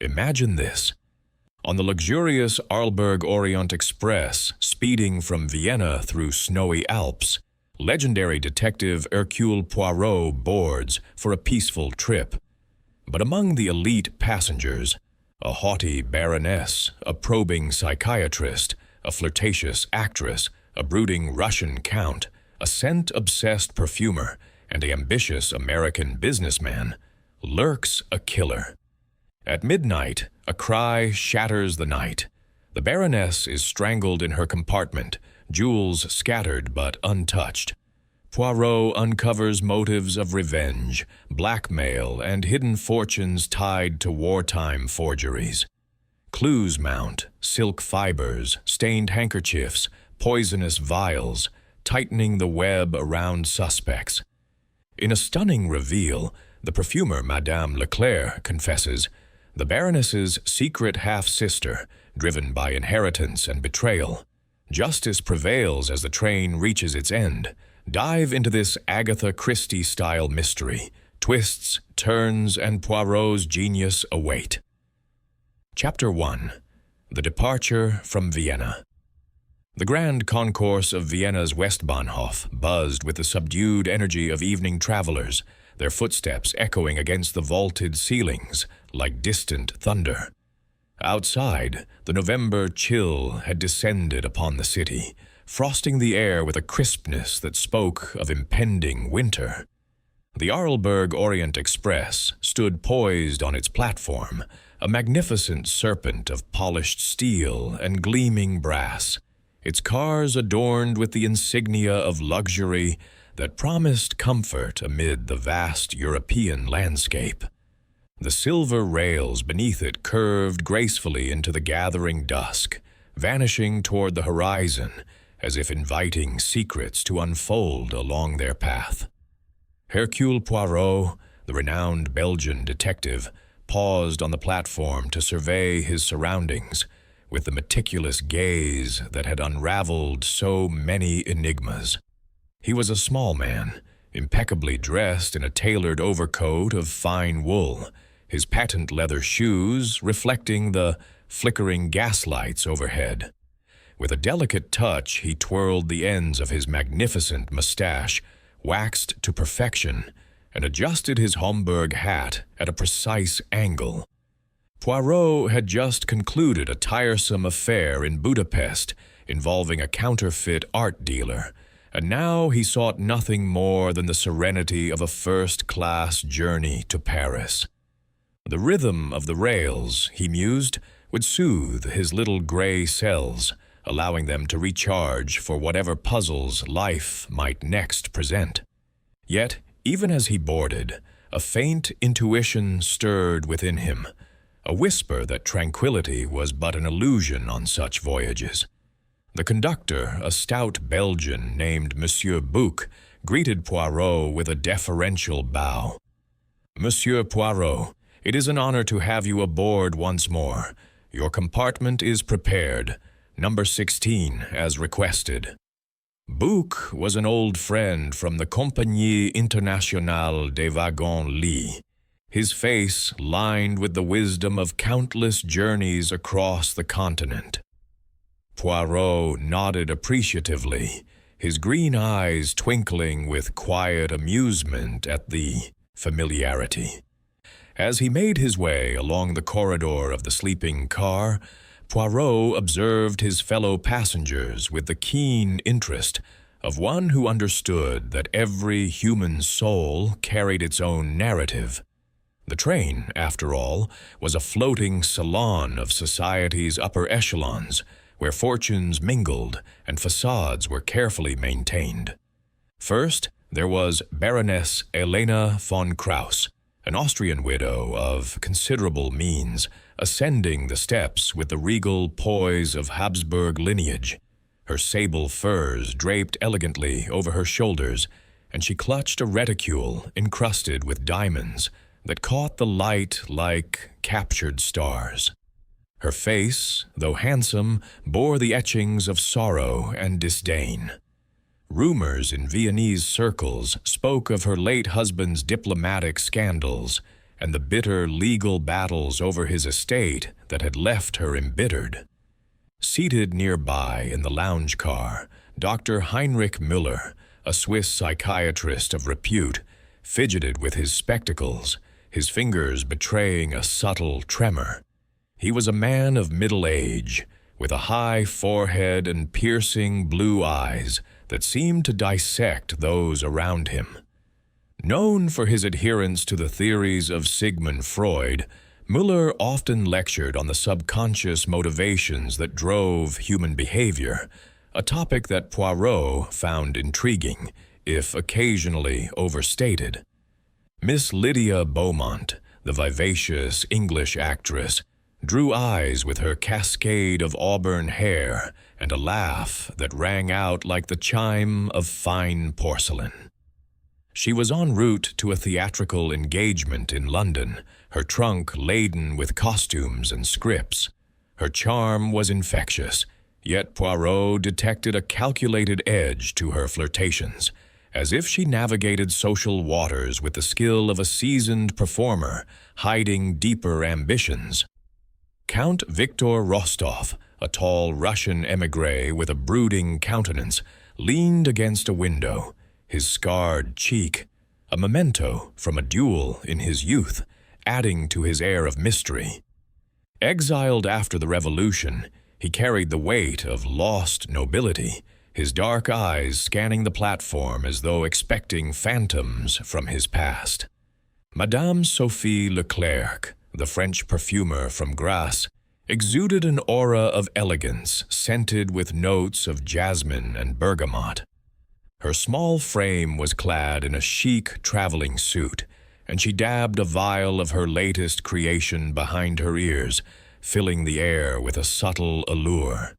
Imagine this. On the luxurious Arlberg Orient Express, speeding from Vienna through snowy Alps, legendary detective Hercule Poirot boards for a peaceful trip. But among the elite passengers, a haughty baroness, a probing psychiatrist, a flirtatious actress, a brooding Russian count, a scent-obsessed perfumer, and an ambitious American businessman, lurks a killer. At midnight, a cry shatters the night. The Baroness is strangled in her compartment, jewels scattered but untouched. Poirot uncovers motives of revenge, blackmail, and hidden fortunes tied to wartime forgeries. Clues mount: silk fibers, stained handkerchiefs, poisonous vials, tightening the web around suspects. In a stunning reveal, the perfumer Madame Leclerc confesses, the Baroness's secret half-sister, driven by inheritance and betrayal. Justice prevails as the train reaches its end. Dive into this Agatha Christie-style mystery. Twists, turns, and Poirot's genius await. Chapter 1. The Departure from Vienna. The grand concourse of Vienna's Westbahnhof buzzed with the subdued energy of evening travelers, their footsteps echoing against the vaulted ceilings like distant thunder. Outside, the November chill had descended upon the city, frosting the air with a crispness that spoke of impending winter. The Arlberg Orient Express stood poised on its platform, a magnificent serpent of polished steel and gleaming brass, its cars adorned with the insignia of luxury that promised comfort amid the vast European landscape. The silver rails beneath it curved gracefully into the gathering dusk, vanishing toward the horizon as if inviting secrets to unfold along their path. Hercule Poirot, the renowned Belgian detective, paused on the platform to survey his surroundings with the meticulous gaze that had unraveled so many enigmas. He was a small man, impeccably dressed in a tailored overcoat of fine wool, his patent leather shoes reflecting the flickering gaslights overhead. With a delicate touch, he twirled the ends of his magnificent mustache, waxed to perfection, and adjusted his Homburg hat at a precise angle. Poirot had just concluded a tiresome affair in Budapest involving a counterfeit art dealer, and now he sought nothing more than the serenity of a first-class journey to Paris. The rhythm of the rails, he mused, would soothe his little gray cells, allowing them to recharge for whatever puzzles life might next present. Yet, even as he boarded, a faint intuition stirred within him, a whisper that tranquility was but an illusion on such voyages. The conductor, a stout Belgian named Monsieur Bouc, greeted Poirot with a deferential bow. "Monsieur Poirot, it is an honor to have you aboard once more. Your compartment is prepared, number 16, as requested." Bouc was an old friend from the Compagnie Internationale des Wagons-Lits, his face lined with the wisdom of countless journeys across the continent. Poirot nodded appreciatively, his green eyes twinkling with quiet amusement at the familiarity. As he made his way along the corridor of the sleeping car, Poirot observed his fellow passengers with the keen interest of one who understood that every human soul carried its own narrative. The train, after all, was a floating salon of society's upper echelons, where fortunes mingled and facades were carefully maintained. First, there was Baroness Helena von Krauss, an Austrian widow of considerable means, ascending the steps with the regal poise of Habsburg lineage. Her sable furs draped elegantly over her shoulders, and she clutched a reticule encrusted with diamonds that caught the light like captured stars. Her face, though handsome, bore the etchings of sorrow and disdain. Rumors in Viennese circles spoke of her late husband's diplomatic scandals, and the bitter legal battles over his estate that had left her embittered. Seated nearby in the lounge car, Dr. Heinrich Müller, a Swiss psychiatrist of repute, fidgeted with his spectacles, his fingers betraying a subtle tremor. He was a man of middle age, with a high forehead and piercing blue eyes that seemed to dissect those around him. Known for his adherence to the theories of Sigmund Freud, Müller often lectured on the subconscious motivations that drove human behavior, a topic that Poirot found intriguing, if occasionally overstated. Miss Lydia Beaumont, the vivacious English actress, drew eyes with her cascade of auburn hair and a laugh that rang out like the chime of fine porcelain. She was en route to a theatrical engagement in London, her trunk laden with costumes and scripts. Her charm was infectious, yet Poirot detected a calculated edge to her flirtations, as if she navigated social waters with the skill of a seasoned performer, hiding deeper ambitions. Count Viktor Rostov, a tall Russian émigré with a brooding countenance, leaned against a window, his scarred cheek, a memento from a duel in his youth, adding to his air of mystery. Exiled after the revolution, he carried the weight of lost nobility, his dark eyes scanning the platform as though expecting phantoms from his past. Madame Sophie Leclerc, the French perfumer from Grasse, exuded an aura of elegance scented with notes of jasmine and bergamot. Her small frame was clad in a chic traveling suit, and she dabbed a vial of her latest creation behind her ears, filling the air with a subtle allure.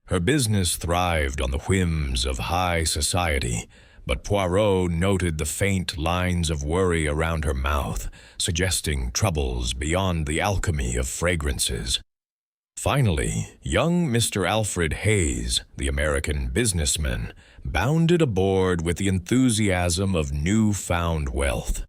Her business thrived on the whims of high society, but Poirot noted the faint lines of worry around her mouth, suggesting troubles beyond the alchemy of fragrances. Finally, young Mr. Alfred Hayes, the American businessman, bounded aboard with the enthusiasm of newfound wealth.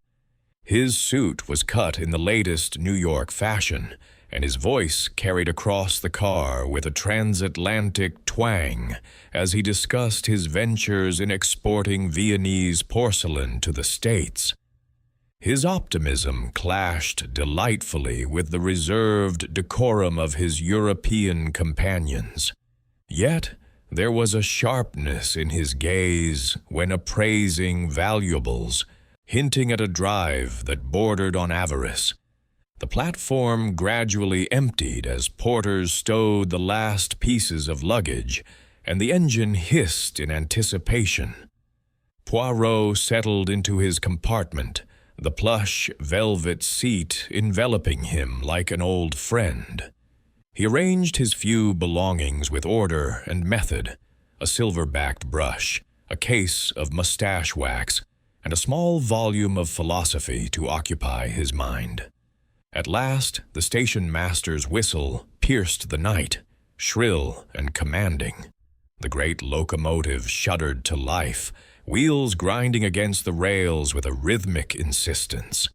His suit was cut in the latest New York fashion, and his voice carried across the car with a transatlantic twang as he discussed his ventures in exporting Viennese porcelain to the States. His optimism clashed delightfully with the reserved decorum of his European companions. Yet there was a sharpness in his gaze when appraising valuables, hinting at a drive that bordered on avarice. The platform gradually emptied as porters stowed the last pieces of luggage, and the engine hissed in anticipation. Poirot settled into his compartment, the plush velvet seat enveloping him like an old friend. He arranged his few belongings with order and method, a silver-backed brush, a case of mustache wax, and a small volume of philosophy to occupy his mind. At last, the station master's whistle pierced the night, shrill and commanding. The great locomotive shuddered to life, wheels grinding against the rails with a rhythmic insistence.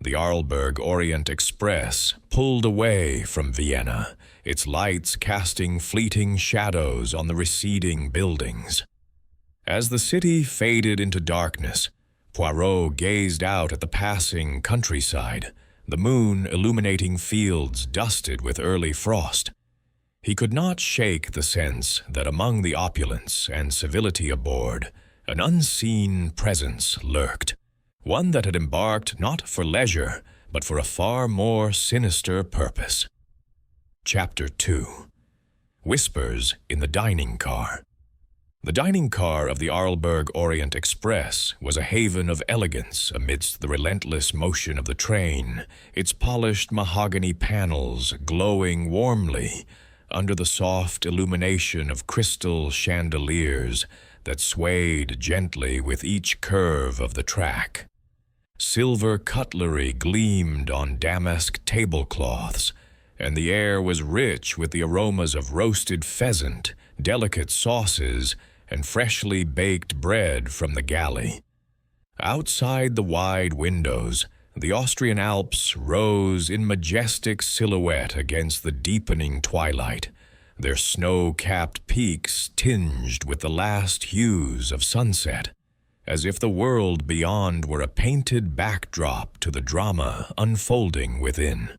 The Arlberg Orient Express pulled away from Vienna, its lights casting fleeting shadows on the receding buildings. As the city faded into darkness, Poirot gazed out at the passing countryside, the moon illuminating fields dusted with early frost. He could not shake the sense that among the opulence and civility aboard, an unseen presence lurked, one that had embarked not for leisure, but for a far more sinister purpose. Chapter 2. Whispers in the Dining Car. The dining car of the Arlberg Orient Express was a haven of elegance amidst the relentless motion of the train, its polished mahogany panels glowing warmly under the soft illumination of crystal chandeliers that swayed gently with each curve of the track. Silver cutlery gleamed on damask tablecloths, and the air was rich with the aromas of roasted pheasant, delicate sauces, and freshly baked bread from the galley. Outside the wide windows, The Austrian Alps rose in majestic silhouette against the deepening twilight, their snow-capped peaks tinged with the last hues of sunset, as if the world beyond were a painted backdrop to the drama unfolding within.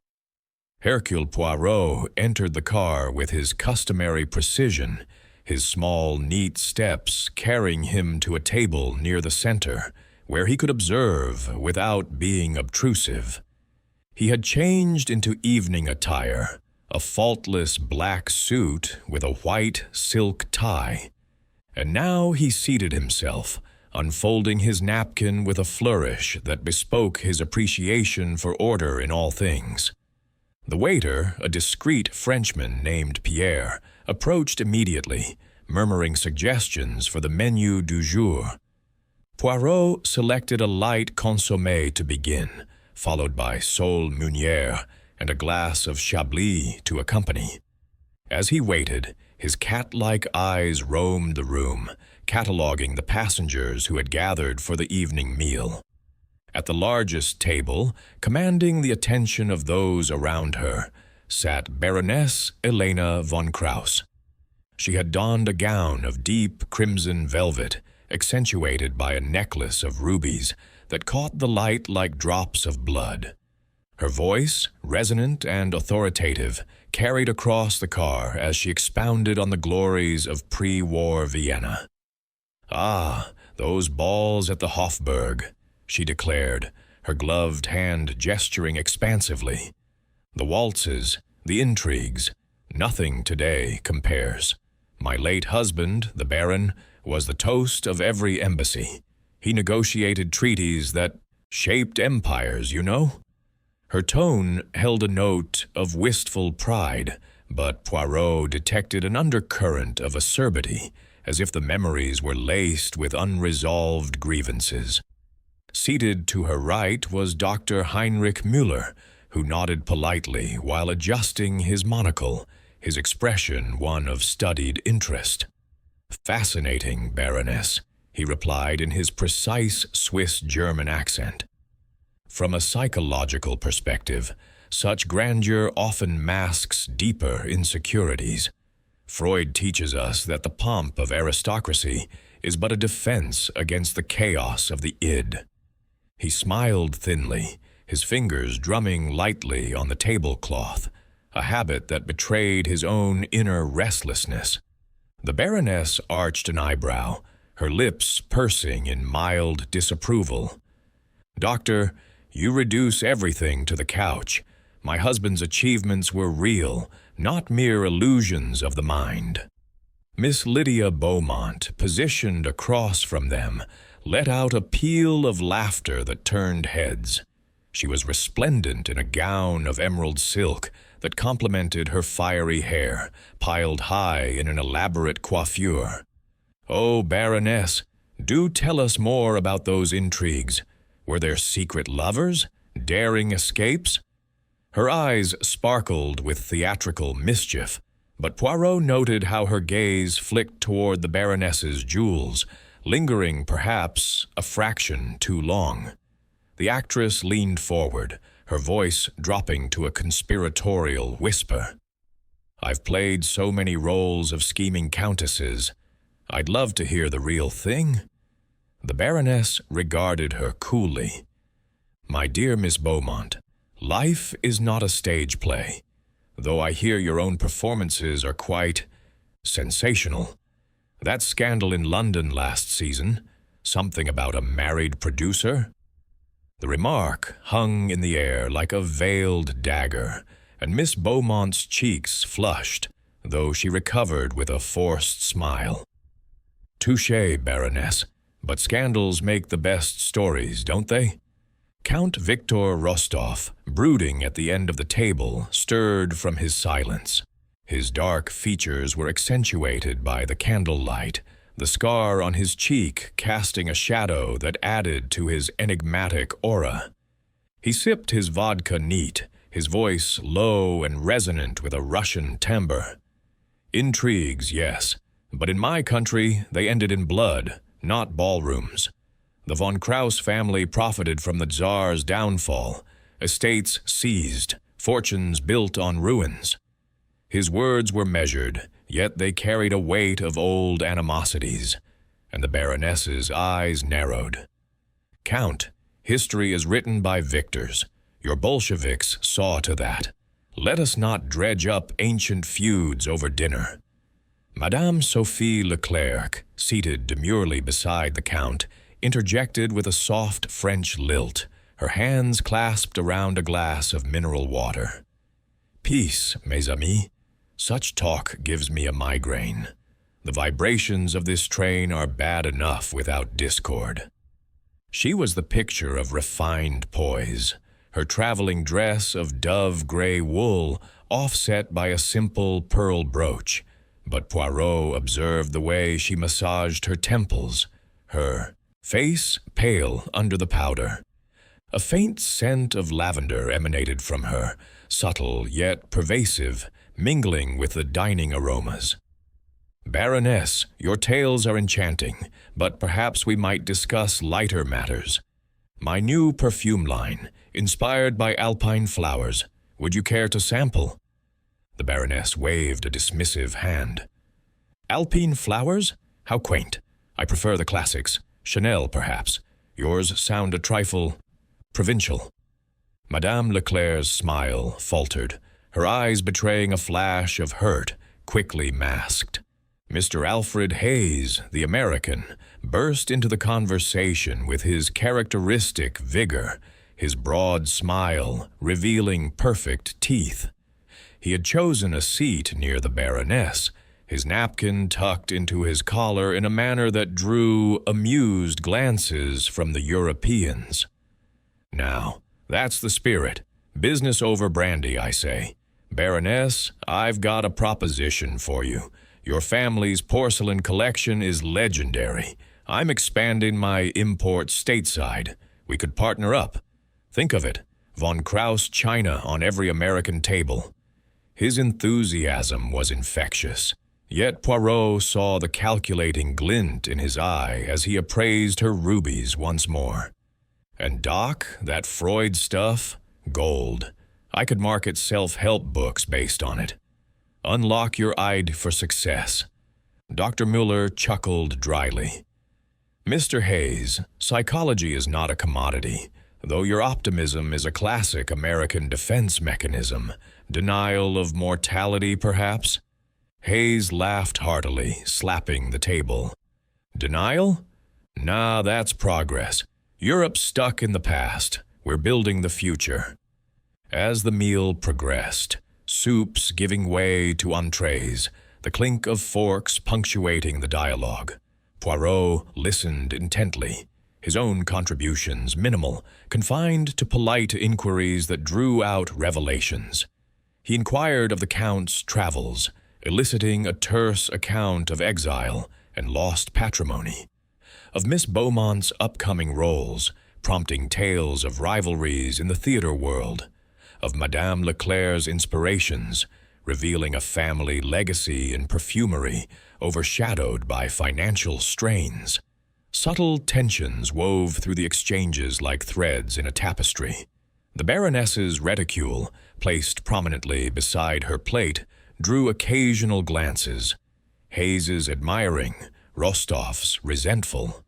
Hercule Poirot entered the car with his customary precision, his small, neat steps carrying him to a table near the center, where he could observe without being obtrusive. He had changed into evening attire, a faultless black suit with a white silk tie, and now he seated himself, unfolding his napkin with a flourish that bespoke his appreciation for order in all things. The waiter, a discreet Frenchman named Pierre, approached immediately, murmuring suggestions for the menu du jour. Poirot selected a light consommé to begin, followed by sole meunière and a glass of Chablis to accompany. As he waited, his cat-like eyes roamed the room, cataloguing the passengers who had gathered for the evening meal. At the largest table, commanding the attention of those around her, sat Baroness Elena von Krauss. She had donned a gown of deep crimson velvet, accentuated by a necklace of rubies that caught the light like drops of blood. Her voice, resonant and authoritative, carried across the car as she expounded on the glories of pre-war Vienna. "Ah, those balls at the Hofburg," she declared, her gloved hand gesturing expansively. "The waltzes, the intrigues, nothing today compares. My late husband, the Baron, was the toast of every embassy. He negotiated treaties that shaped empires, you know." Her tone held a note of wistful pride, but Poirot detected an undercurrent of acerbity, as if the memories were laced with unresolved grievances. Seated to her right was Dr. Heinrich Müller, who nodded politely while adjusting his monocle, his expression one of studied interest. "Fascinating, Baroness," he replied in his precise Swiss-German accent. From a psychological perspective, such grandeur often masks deeper insecurities. Freud teaches us that the pomp of aristocracy is but a defense against the chaos of the id. He smiled thinly, his fingers drumming lightly on the tablecloth, a habit that betrayed his own inner restlessness. The Baroness arched an eyebrow, her lips pursing in mild disapproval. "Doctor, you reduce everything to the couch. My husband's achievements were real, not mere illusions of the mind." Miss Lydia Beaumont, positioned across from them, let out a peal of laughter that turned heads. She was resplendent in a gown of emerald silk that complemented her fiery hair, piled high in an elaborate coiffure. "Oh, Baroness, do tell us more about those intrigues. Were there secret lovers? Daring escapes?" Her eyes sparkled with theatrical mischief, but Poirot noted how her gaze flicked toward the Baroness's jewels, lingering perhaps a fraction too long. The actress leaned forward, her voice dropping to a conspiratorial whisper. "I've played so many roles of scheming countesses. I'd love to hear the real thing." The Baroness regarded her coolly. "My dear Miss Beaumont, life is not a stage play, though I hear your own performances are quite sensational. That scandal in London last season, something about a married producer?" The remark hung in the air like a veiled dagger, and Miss Beaumont's cheeks flushed, though she recovered with a forced smile. "Touché, Baroness, but scandals make the best stories, don't they?" Count Victor Rostov, brooding at the end of the table, stirred from his silence. His dark features were accentuated by the candlelight, the scar on his cheek casting a shadow that added to his enigmatic aura. He sipped his vodka neat, his voice low and resonant with a Russian timbre. "Intrigues, yes, but in my country they ended in blood, not ballrooms. The von Kraus family profited from the Tsar's downfall, estates seized, fortunes built on ruins. His words were measured, yet they carried a weight of old animosities, and the Baroness's eyes narrowed. Count, history is written by victors. Your Bolsheviks saw to that. Let us not dredge up ancient feuds over dinner. Madame Sophie Leclerc, seated demurely beside the Count, interjected with a soft French lilt, her hands clasped around a glass of mineral water. Peace, mes amis. Such talk gives me a migraine. The vibrations of this train are bad enough without discord. She was the picture of refined poise, her traveling dress of dove-gray wool offset by a simple pearl brooch, but Poirot observed the way she massaged her temples, her face pale under the powder. A faint scent of lavender emanated from her, subtle yet pervasive, mingling with the dining aromas. Baroness, your tales are enchanting, but perhaps we might discuss lighter matters. My new perfume line, inspired by alpine flowers. Would you care to sample? The Baroness waved a dismissive hand. Alpine flowers? How quaint. I prefer the classics. Chanel, perhaps. Yours sound a trifle provincial. Madame Leclerc's smile faltered, her eyes betraying a flash of hurt, quickly masked. Mr. Alfred Hayes, the American, burst into the conversation with his characteristic vigor, his broad smile revealing perfect teeth. He had chosen a seat near the Baroness, his napkin tucked into his collar in a manner that drew amused glances from the Europeans. Now, that's the spirit. Business over brandy, I say. Baroness, I've got a proposition for you. Your family's porcelain collection is legendary. I'm expanding my import stateside. We could partner up. Think of it, von Kraus china on every American table. His enthusiasm was infectious. Yet Poirot saw the calculating glint in his eye as he appraised her rubies once more. And Doc, that Freud stuff, gold. I could market self-help books based on it. Unlock your eye for success. Dr. Müller chuckled dryly. Mr. Hayes, psychology is not a commodity, though your optimism is a classic American defense mechanism. Denial of mortality, perhaps? Hayes laughed heartily, slapping the table. Denial? Nah, that's progress. Europe's stuck in the past. We're building the future. As the meal progressed, soups giving way to entrees, the clink of forks punctuating the dialogue, Poirot listened intently, his own contributions minimal, confined to polite inquiries that drew out revelations. He inquired of the Count's travels, eliciting a terse account of exile and lost patrimony, of Miss Beaumont's upcoming roles, prompting tales of rivalries in the theater world, of Madame Leclerc's inspirations, revealing a family legacy in perfumery overshadowed by financial strains. Subtle tensions wove through the exchanges like threads in a tapestry. The Baroness's reticule, placed prominently beside her plate, drew occasional glances. Hayes's admiring, Rostov's resentful.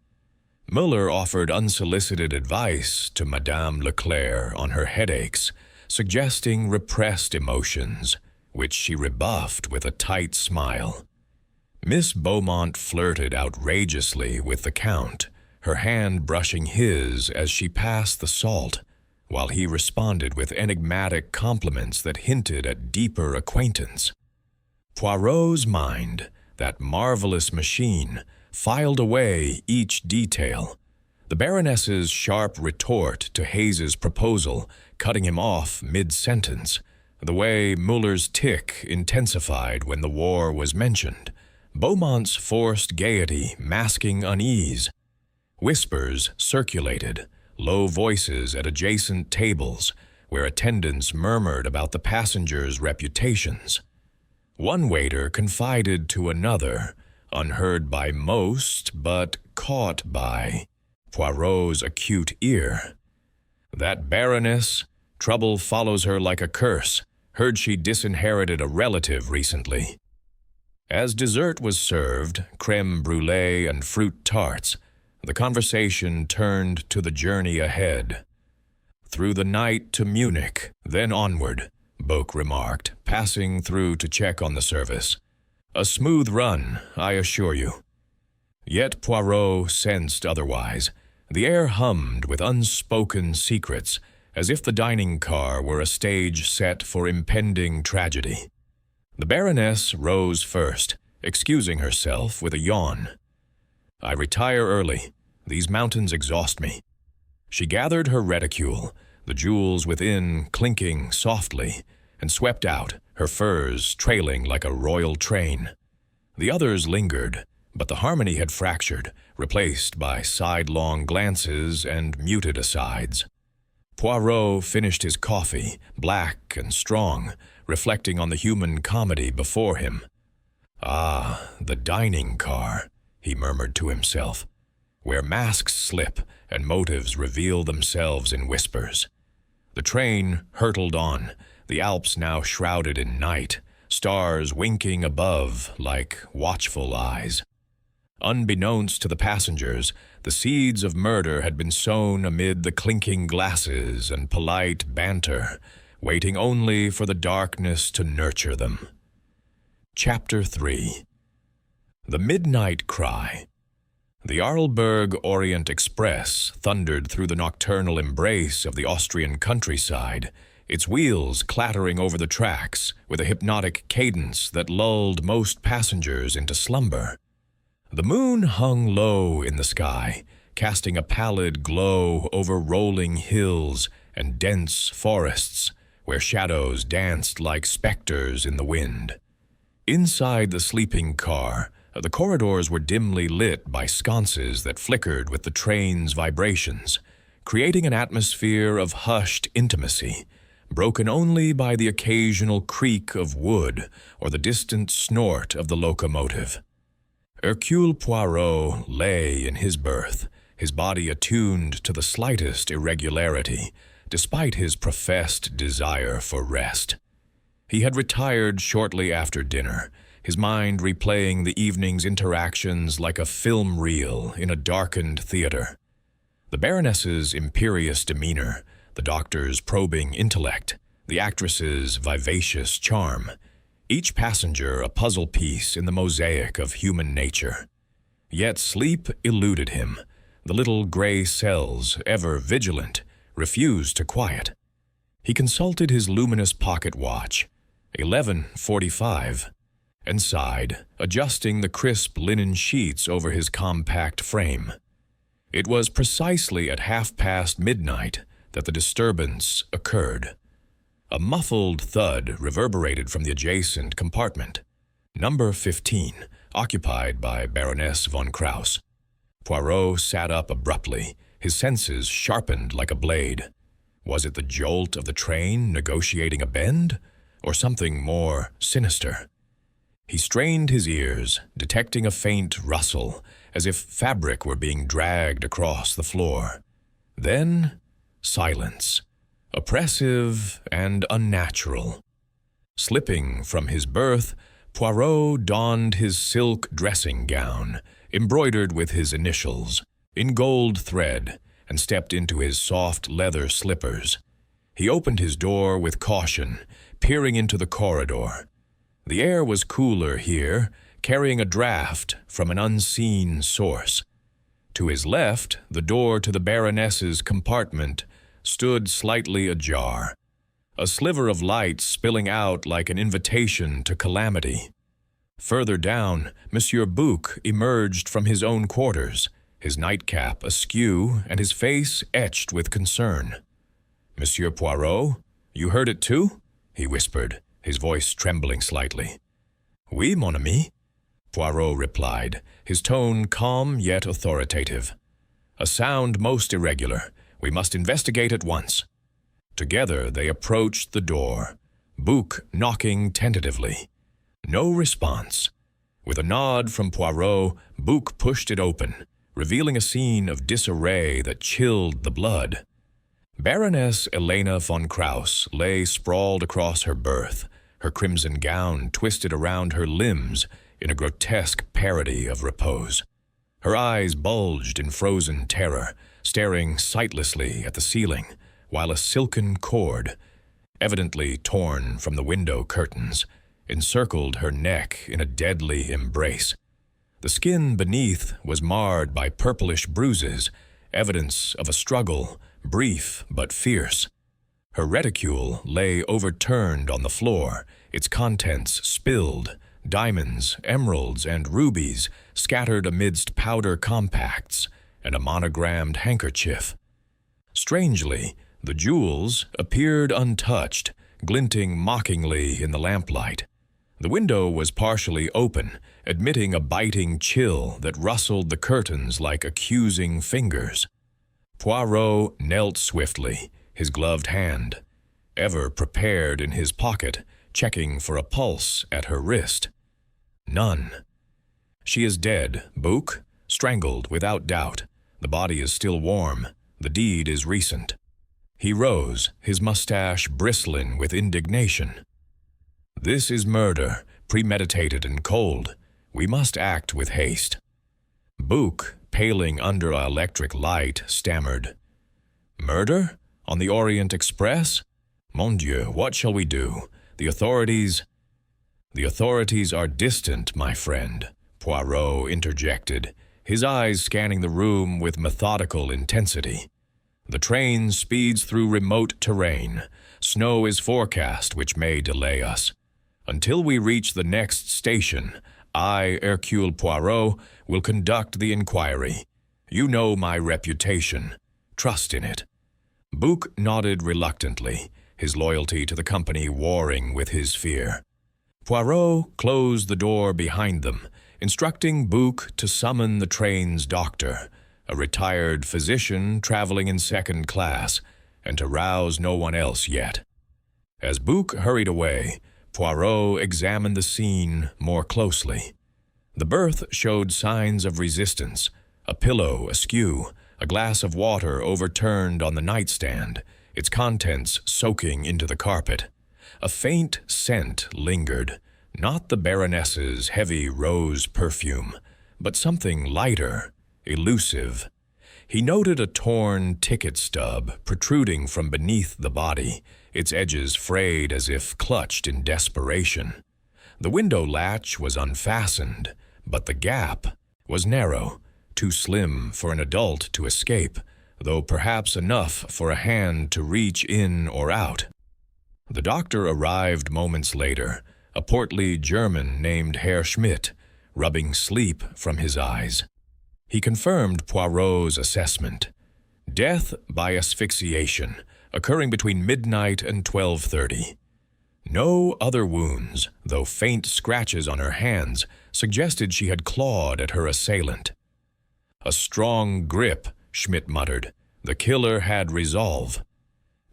Müller offered unsolicited advice to Madame Leclerc on her headaches, suggesting repressed emotions, which she rebuffed with a tight smile. Miss Beaumont flirted outrageously with the Count, her hand brushing his as she passed the salt, while he responded with enigmatic compliments that hinted at deeper acquaintance. Poirot's mind, that marvelous machine, filed away each detail. The Baroness's sharp retort to Hayes's proposal, cutting him off mid-sentence, the way Müller's tic intensified when the war was mentioned, Beaumont's forced gaiety masking unease. Whispers circulated, low voices at adjacent tables, where attendants murmured about the passengers' reputations. One waiter confided to another, unheard by most but caught by. Poirot's acute ear. That Baroness, trouble follows her like a curse. Heard she disinherited a relative recently. As dessert was served, creme brulee and fruit tarts, the conversation turned to the journey ahead. Through the night to Munich, then onward, Boak remarked, passing through to check on the service. A smooth run, I assure you. Yet Poirot sensed otherwise. The air hummed with unspoken secrets, as if the dining car were a stage set for impending tragedy. The Baroness rose first, excusing herself with a yawn. I retire early. These mountains exhaust me. She gathered her reticule, the jewels within clinking softly, and swept out, her furs trailing like a royal train. The others lingered, but the harmony had fractured, replaced by sidelong glances and muted asides. Poirot finished his coffee, black and strong, reflecting on the human comedy before him. Ah, the dining car, he murmured to himself, where masks slip and motives reveal themselves in whispers. The train hurtled on, the Alps now shrouded in night, stars winking above like watchful eyes. Unbeknownst to the passengers, the seeds of murder had been sown amid the clinking glasses and polite banter, waiting only for the darkness to nurture them. Chapter 3. The Midnight Cry. The Arlberg Orient Express thundered through the nocturnal embrace of the Austrian countryside, its wheels clattering over the tracks with a hypnotic cadence that lulled most passengers into slumber. The moon hung low in the sky, casting a pallid glow over rolling hills and dense forests, where shadows danced like specters in the wind. Inside the sleeping car, the corridors were dimly lit by sconces that flickered with the train's vibrations, creating an atmosphere of hushed intimacy, broken only by the occasional creak of wood or the distant snort of the locomotive. Hercule Poirot lay in his berth, his body attuned to the slightest irregularity, despite his professed desire for rest. He had retired shortly after dinner, his mind replaying the evening's interactions like a film reel in a darkened theater. The Baroness's imperious demeanor, the doctor's probing intellect, the actress's vivacious charm, each passenger a puzzle piece in the mosaic of human nature. Yet sleep eluded him. The little gray cells, ever vigilant, refused to quiet. He consulted his luminous pocket watch, 11:45, and sighed, adjusting the crisp linen sheets over his compact frame. It was precisely at midnight that the disturbance occurred. A muffled thud reverberated from the adjacent compartment, number 15, occupied by Baroness von Krauss. Poirot sat up abruptly, his senses sharpened like a blade. Was it the jolt of the train negotiating a bend, or something more sinister? He strained his ears, detecting a faint rustle, as if fabric were being dragged across the floor. Then, silence, oppressive and unnatural. Slipping from his berth, Poirot donned his silk dressing gown, embroidered with his initials, in gold thread, and stepped into his soft leather slippers. He opened his door with caution, peering into the corridor. The air was cooler here, carrying a draught from an unseen source. To his left, the door to the Baroness's compartment stood slightly ajar, a sliver of light spilling out like an invitation to calamity. Further down, Monsieur Bouc emerged from his own quarters, his nightcap askew and his face etched with concern. "Monsieur Poirot, you heard it too?" he whispered, his voice trembling slightly. "Oui, mon ami," Poirot replied, his tone calm yet authoritative. "A sound most irregular. We must investigate at once." Together they approached the door, Bouc knocking tentatively. No response. With a nod from Poirot, Bouc pushed it open, revealing a scene of disarray that chilled the blood. Baroness Elena von Krauss lay sprawled across her berth, her crimson gown twisted around her limbs in a grotesque parody of repose. Her eyes bulged in frozen terror, staring sightlessly at the ceiling, while a silken cord, evidently torn from the window curtains, encircled her neck in a deadly embrace. The skin beneath was marred by purplish bruises, evidence of a struggle, brief but fierce. Her reticule lay overturned on the floor, its contents spilled, diamonds, emeralds, and rubies scattered amidst powder compacts and a monogrammed handkerchief. Strangely, the jewels appeared untouched, glinting mockingly in the lamplight. The window was partially open, admitting a biting chill that rustled the curtains like accusing fingers. Poirot knelt swiftly, his gloved hand, ever prepared in his pocket, checking for a pulse at her wrist. None. She is dead, Bouc, strangled without doubt. The body is still warm. The deed is recent. He rose, his mustache bristling with indignation. This is murder, premeditated and cold. We must act with haste. Bouc, paling under an electric light, stammered. Murder? On the Orient Express? Mon Dieu, what shall we do? The authorities are distant, my friend, Poirot interjected, his eyes scanning the room with methodical intensity. The train speeds through remote terrain. Snow is forecast, which may delay us. Until we reach the next station, I, Hercule Poirot, will conduct the inquiry. You know my reputation. Trust in it. Bouc nodded reluctantly, his loyalty to the company warring with his fear. Poirot closed the door behind them, instructing Bouc to summon the train's doctor, a retired physician traveling in second class, and to rouse no one else yet. As Bouc hurried away, Poirot examined the scene more closely. The berth showed signs of resistance, a pillow askew, a glass of water overturned on the nightstand, its contents soaking into the carpet. A faint scent lingered, not the Baroness's heavy rose perfume, but something lighter, elusive. He noted a torn ticket stub protruding from beneath the body, its edges frayed as if clutched in desperation. The window latch was unfastened, but the gap was narrow, too slim for an adult to escape, though perhaps enough for a hand to reach in or out. The doctor arrived moments later, a portly German named Herr Schmidt, rubbing sleep from his eyes. He confirmed Poirot's assessment. Death by asphyxiation, occurring between midnight and 12:30. No other wounds, though faint scratches on her hands, suggested she had clawed at her assailant. A strong grip, Schmidt muttered. The killer had resolve.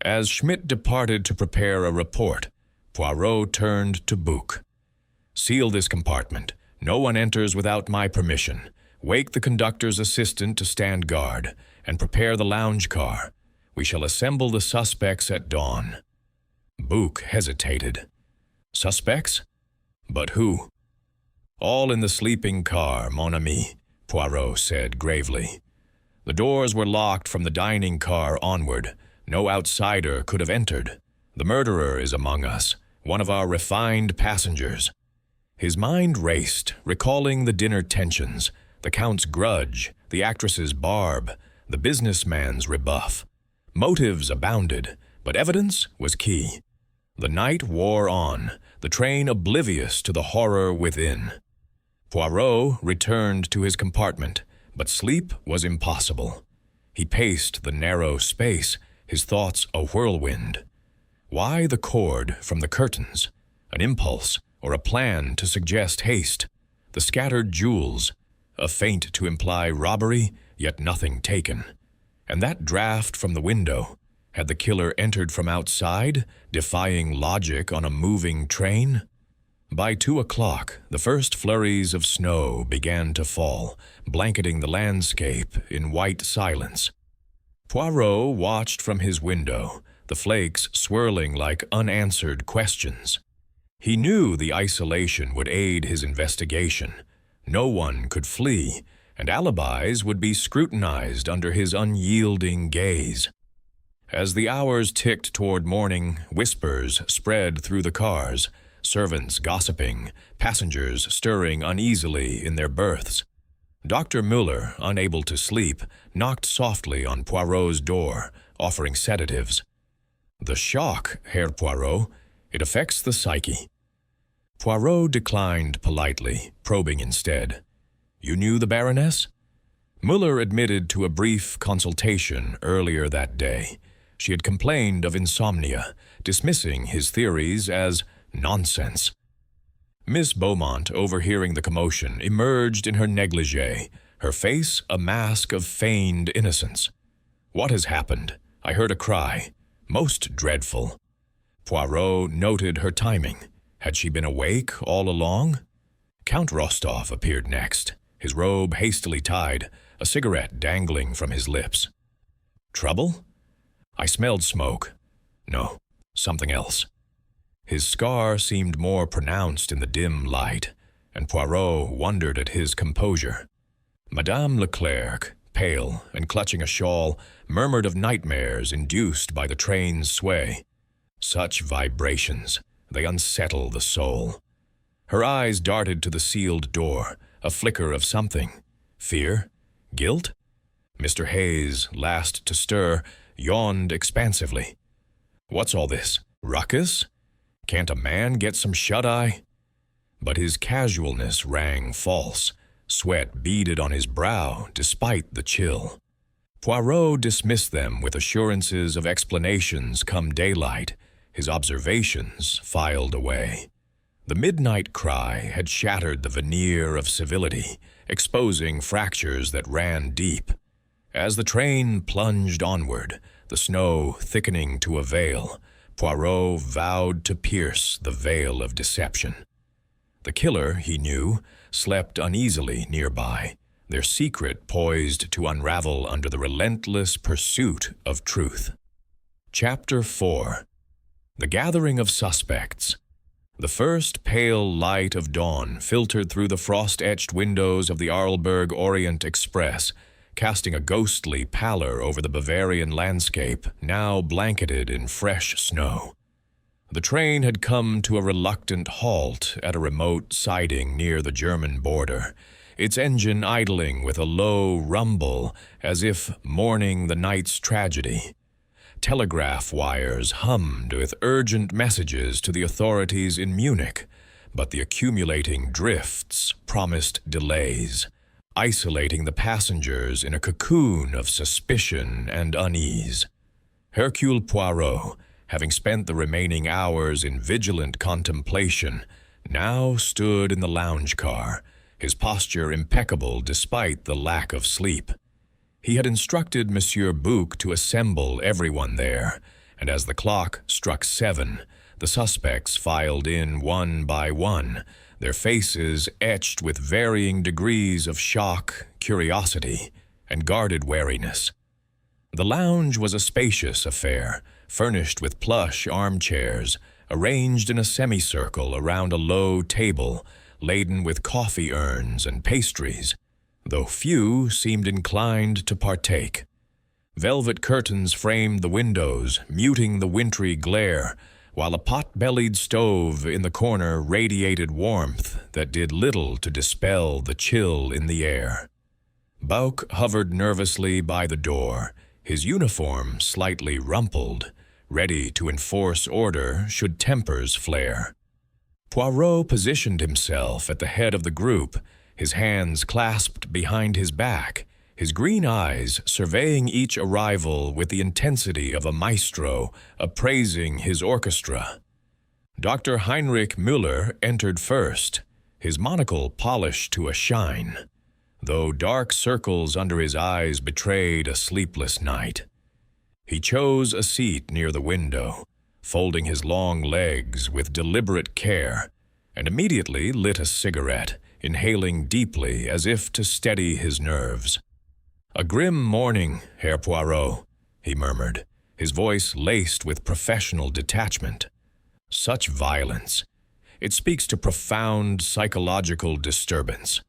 As Schmidt departed to prepare a report, Poirot turned to Bouc. Seal this compartment. No one enters without my permission. Wake the conductor's assistant to stand guard, and prepare the lounge car. We shall assemble the suspects at dawn. Bouc hesitated. Suspects? But who? All in the sleeping car, mon ami, Poirot said gravely. The doors were locked from the dining car onward. No outsider could have entered. The murderer is among us, one of our refined passengers. His mind raced, recalling the dinner tensions, the Count's grudge, the actress's barb, the businessman's rebuff. Motives abounded, but evidence was key. The night wore on, the train oblivious to the horror within. Poirot returned to his compartment, but sleep was impossible. He paced the narrow space, his thoughts a whirlwind. Why the cord from the curtains? An impulse or a plan to suggest haste? The scattered jewels? A feint to imply robbery, yet nothing taken? And that draft from the window? Had the killer entered from outside, defying logic on a moving train? By 2 o'clock, the first flurries of snow began to fall, blanketing the landscape in white silence. Poirot watched from his window, the flakes swirling like unanswered questions. He knew the isolation would aid his investigation. No one could flee, and alibis would be scrutinized under his unyielding gaze. As the hours ticked toward morning, whispers spread through the cars, servants gossiping, passengers stirring uneasily in their berths. Dr. Müller, unable to sleep, knocked softly on Poirot's door, offering sedatives. "The shock, Herr Poirot. It affects the psyche." Poirot declined politely, probing instead. "You knew the Baroness?" Müller admitted to a brief consultation earlier that day. She had complained of insomnia, dismissing his theories as nonsense. Miss Beaumont, overhearing the commotion, emerged in her negligee, her face a mask of feigned innocence. "What has happened? I heard a cry. Most dreadful." Poirot noted her timing. Had she been awake all along? Count Rostov appeared next, his robe hastily tied, a cigarette dangling from his lips. "Trouble?" "I smelled smoke." "No, something else." His scar seemed more pronounced in the dim light, and Poirot wondered at his composure. Madame Leclerc, pale and clutching a shawl, murmured of nightmares induced by the train's sway. Such vibrations, they unsettle the soul. Her eyes darted to the sealed door, a flicker of something. Fear? Guilt? Mr. Hayes, last to stir, yawned expansively. "What's all this? Ruckus? Can't a man get some shut-eye?" But his casualness rang false. Sweat beaded on his brow despite the chill. Poirot dismissed them with assurances of explanations come daylight. His observations filed away. The midnight cry had shattered the veneer of civility, exposing fractures that ran deep. As the train plunged onward, the snow thickening to a veil, Poirot vowed to pierce the veil of deception. The killer, he knew, slept uneasily nearby, their secret poised to unravel under the relentless pursuit of truth. Chapter 4. The Gathering of Suspects. The first pale light of dawn filtered through the frost-etched windows of the Arlberg Orient Express, casting a ghostly pallor over the Bavarian landscape, now blanketed in fresh snow. The train had come to a reluctant halt at a remote siding near the German border, its engine idling with a low rumble as if mourning the night's tragedy. Telegraph wires hummed with urgent messages to the authorities in Munich, but the accumulating drifts promised delays, isolating the passengers in a cocoon of suspicion and unease. Hercule Poirot, having spent the remaining hours in vigilant contemplation, now stood in the lounge car, his posture impeccable despite the lack of sleep. He had instructed Monsieur Bouc to assemble everyone there, and as the clock struck 7, the suspects filed in one by one, their faces etched with varying degrees of shock, curiosity, and guarded wariness. The lounge was a spacious affair, furnished with plush armchairs, arranged in a semicircle around a low table, laden with coffee urns and pastries, though few seemed inclined to partake. Velvet curtains framed the windows, muting the wintry glare, while a pot-bellied stove in the corner radiated warmth that did little to dispel the chill in the air. Bouc hovered nervously by the door, his uniform slightly rumpled, ready to enforce order should tempers flare. Poirot positioned himself at the head of the group, his hands clasped behind his back, his green eyes surveying each arrival with the intensity of a maestro appraising his orchestra. Dr. Heinrich Müller entered first, his monocle polished to a shine, though dark circles under his eyes betrayed a sleepless night. He chose a seat near the window, folding his long legs with deliberate care, and immediately lit a cigarette, inhaling deeply as if to steady his nerves. "A grim morning, Herr Poirot," he murmured, his voice laced with professional detachment. "Such violence. It speaks to profound psychological disturbance."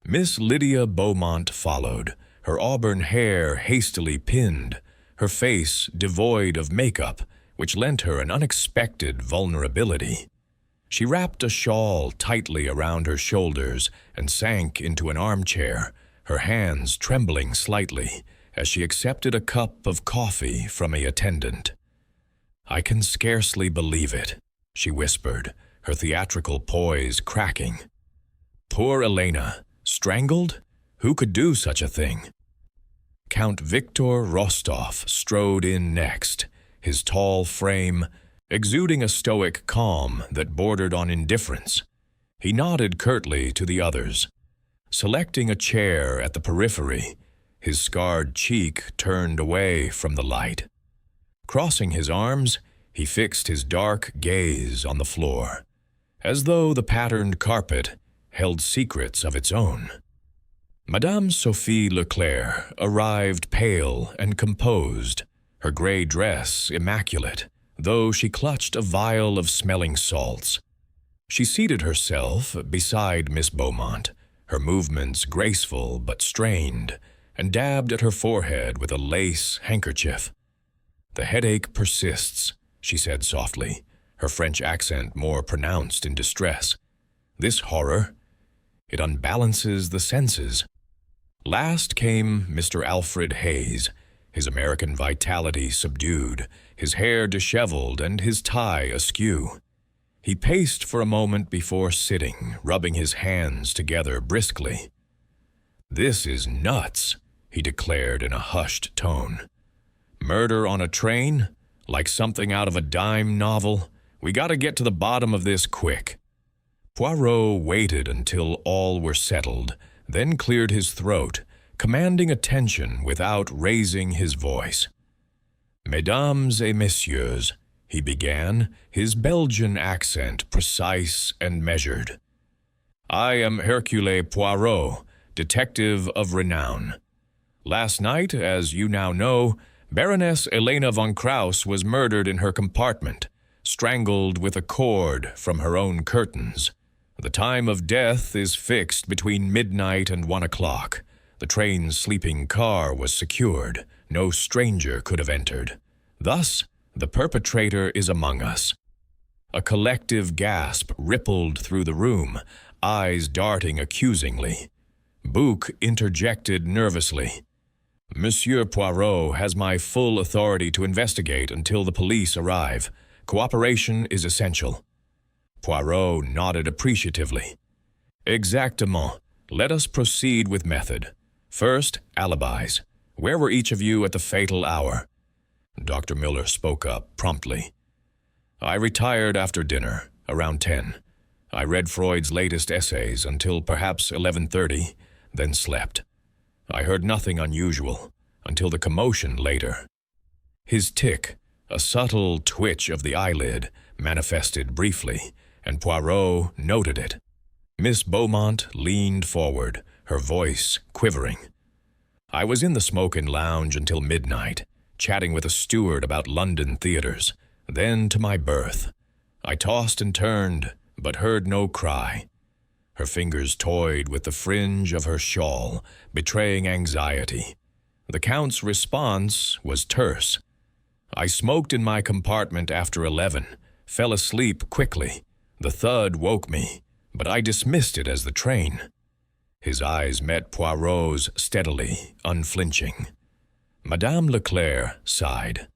Miss Lydia Beaumont followed, her auburn hair hastily pinned, her face devoid of makeup, which lent her an unexpected vulnerability. She wrapped a shawl tightly around her shoulders and sank into an armchair, her hands trembling slightly as she accepted a cup of coffee from an attendant. "I can scarcely believe it," she whispered, her theatrical poise cracking. "Poor Elena, strangled? Who could do such a thing?" Count Victor Rostov strode in next, his tall frame exuding a stoic calm that bordered on indifference. He nodded curtly to the others. Selecting a chair at the periphery, his scarred cheek turned away from the light. Crossing his arms, he fixed his dark gaze on the floor, as though the patterned carpet held secrets of its own. Madame Sophie Leclerc arrived pale and composed, her gray dress immaculate, though she clutched a vial of smelling salts. She seated herself beside Miss Beaumont, her movements graceful but strained, and dabbed at her forehead with a lace handkerchief. "The headache persists," she said softly, her French accent more pronounced in distress. "This horror, it unbalances the senses." Last came Mr. Alfred Hayes, his American vitality subdued, his hair disheveled and his tie askew. He paced for a moment before sitting, rubbing his hands together briskly. "This is nuts," he declared in a hushed tone. "Murder on a train? Like something out of a dime novel? We gotta get to the bottom of this quick." Poirot waited until all were settled, then cleared his throat, commanding attention without raising his voice. "Mesdames et messieurs," he began, his Belgian accent precise and measured. "I am Hercule Poirot, detective of renown. Last night, as you now know, Baroness Elena von Krauss was murdered in her compartment, strangled with a cord from her own curtains. The time of death is fixed between midnight and 1 o'clock. The train's sleeping car was secured. No stranger could have entered. Thus, the perpetrator is among us." A collective gasp rippled through the room, eyes darting accusingly. Bouc interjected nervously. "Monsieur Poirot has my full authority to investigate until the police arrive. Cooperation is essential." Poirot nodded appreciatively. "Exactement. Let us proceed with method. First, alibis. Where were each of you at the fatal hour?" Dr. Miller spoke up promptly. "I retired after dinner, around 10. I read Freud's latest essays until perhaps 11:30, then slept. I heard nothing unusual until the commotion later." His tic, a subtle twitch of the eyelid, manifested briefly, and Poirot noted it. Miss Beaumont leaned forward, her voice quivering. "I was in the smoking lounge until midnight, chatting with a steward about London theaters, then to my berth. I tossed and turned, but heard no cry." Her fingers toyed with the fringe of her shawl, betraying anxiety. The Count's response was terse. "I smoked in my compartment after 11, fell asleep quickly. The thud woke me, but I dismissed it as the train." His eyes met Poirot's steadily, unflinching. Madame Leclerc sighed.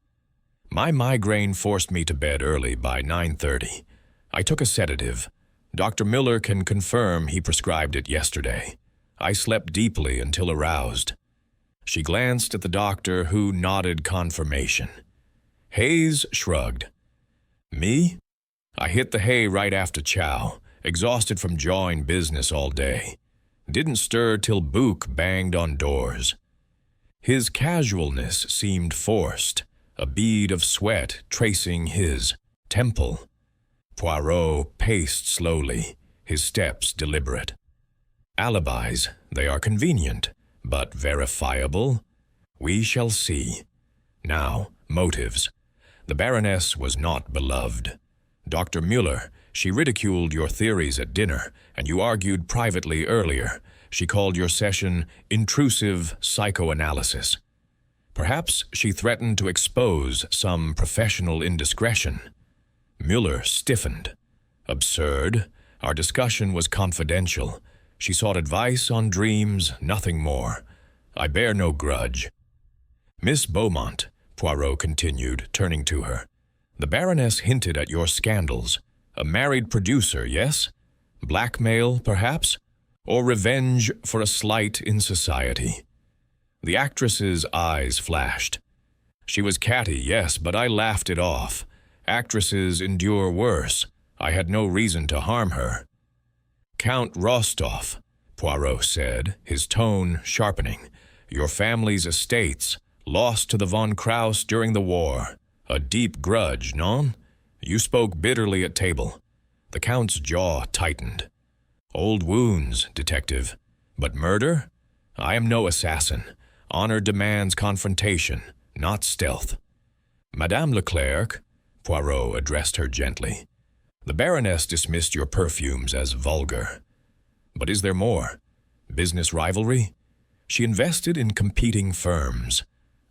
"My migraine forced me to bed early by 9:30. I took a sedative. Dr. Miller can confirm he prescribed it yesterday. I slept deeply until aroused." She glanced at the doctor, who nodded confirmation. Hayes shrugged. "Me? I hit the hay right after chow, exhausted from jawing business all day. Didn't stir till Bouc banged on doors." His casualness seemed forced, a bead of sweat tracing his temple. Poirot paced slowly, his steps deliberate. Alibis, they are convenient, but verifiable? We shall see. Now, motives. The Baroness was not beloved. Dr. Müller, she ridiculed your theories at dinner, and you argued privately earlier. She called your session intrusive psychoanalysis. Perhaps she threatened to expose some professional indiscretion. Müller stiffened. Absurd. Our discussion was confidential. She sought advice on dreams, nothing more. I bear no grudge. Miss Beaumont, Poirot continued, turning to her, the Baroness hinted at your scandals. A married producer, yes? Blackmail, perhaps? Or revenge for a slight in society? The actress's eyes flashed. She was catty, yes, but I laughed it off. Actresses endure worse. I had no reason to harm her. Count Rostov, Poirot said, his tone sharpening. Your family's estates, lost to the von Krauss during the war. A deep grudge, non? You spoke bitterly at table. The Count's jaw tightened. Old wounds, detective. But murder? I am no assassin. Honor demands confrontation, not stealth. Madame Leclerc, Poirot addressed her gently. The Baroness dismissed your perfumes as vulgar. But is there more? Business rivalry? She invested in competing firms,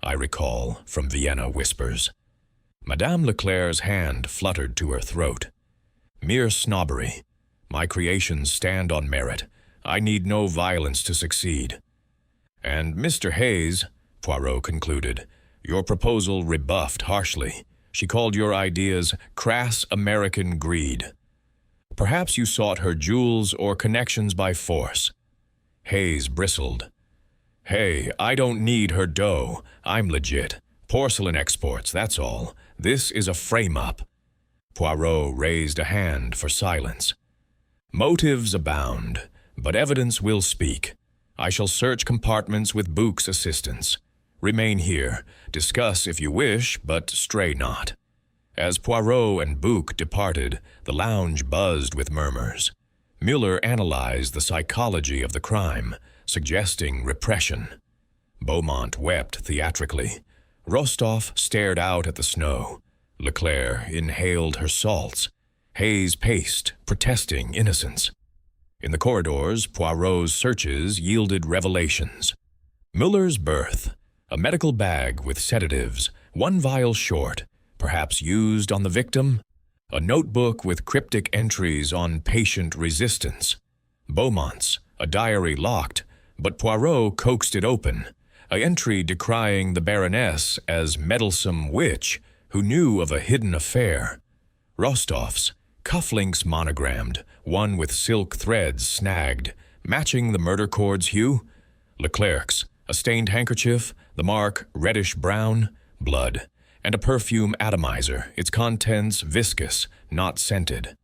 I recall from Vienna whispers. Madame Leclerc's hand fluttered to her throat. Mere snobbery. My creations stand on merit. I need no violence to succeed. And Mr. Hayes, Poirot concluded, your proposal rebuffed harshly. She called your ideas crass American greed. Perhaps you sought her jewels or connections by force. Hayes bristled. Hey, I don't need her dough. I'm legit. Porcelain exports, that's all. This is a frame-up. Poirot raised a hand for silence. Motives abound, but evidence will speak. I shall search compartments with Book's assistance. Remain here. Discuss if you wish, but stray not. As Poirot and Book departed, the lounge buzzed with murmurs. Müller analyzed the psychology of the crime, suggesting repression. Beaumont wept theatrically. Rostov stared out at the snow. Leclerc inhaled her salts. Hayes paced, protesting innocence. In the corridors, Poirot's searches yielded revelations. Müller's berth, a medical bag with sedatives, 1 vial short, perhaps used on the victim, a notebook with cryptic entries on patient resistance. Beaumont's, a diary locked, but Poirot coaxed it open, an entry decrying the Baroness as meddlesome witch who knew of a hidden affair. Rostov's, cufflinks monogrammed, one with silk threads snagged, matching the murder cord's hue. Leclerc's, a stained handkerchief, the mark reddish-brown, blood, and a perfume atomizer, its contents viscous, not scented.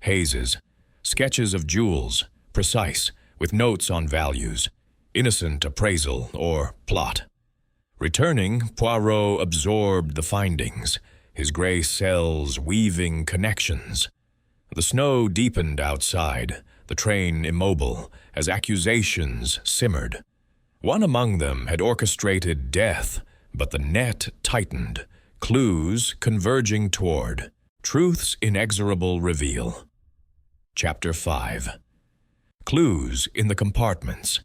Hayes's, sketches of jewels, precise, with notes on values, innocent appraisal or plot. Returning, Poirot absorbed the findings, his gray cells weaving connections. The snow deepened outside, the train immobile, as accusations simmered. One among them had orchestrated death, but the net tightened, clues converging toward truth's inexorable reveal. Chapter 5. Clues in the compartments.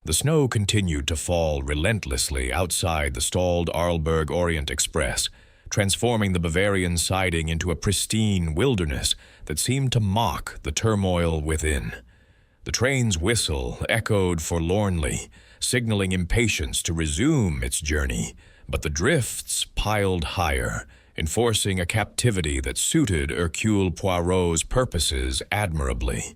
The snow continued to fall relentlessly outside the stalled Arlberg Orient Express, transforming the Bavarian siding into a pristine wilderness that seemed to mock the turmoil within. The train's whistle echoed forlornly, signaling impatience to resume its journey, but the drifts piled higher, enforcing a captivity that suited Hercule Poirot's purposes admirably.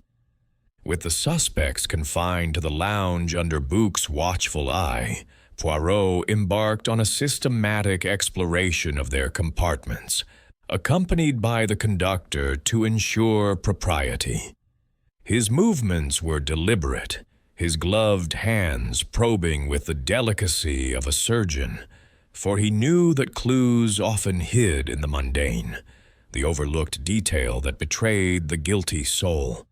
With the suspects confined to the lounge under Book's watchful eye, Poirot embarked on a systematic exploration of their compartments, accompanied by the conductor to ensure propriety. His movements were deliberate, his gloved hands probing with the delicacy of a surgeon, for he knew that clues often hid in the mundane, the overlooked detail that betrayed the guilty soul.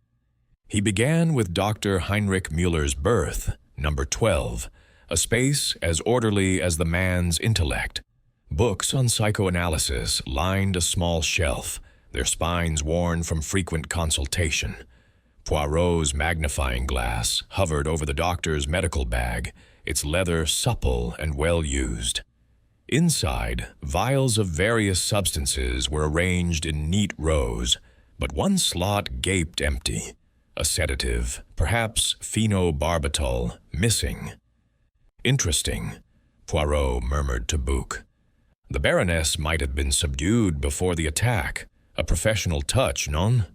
He began with Dr. Heinrich Müller's birth, number 12, a space as orderly as the man's intellect. Books on psychoanalysis lined a small shelf, their spines worn from frequent consultation. Poirot's magnifying glass hovered over the doctor's medical bag, its leather supple and well-used. Inside, vials of various substances were arranged in neat rows, but one slot gaped empty. A sedative, perhaps phenobarbital, missing. "Interesting," Poirot murmured to Bouc. "The Baroness might have been subdued before the attack. A professional touch, non?"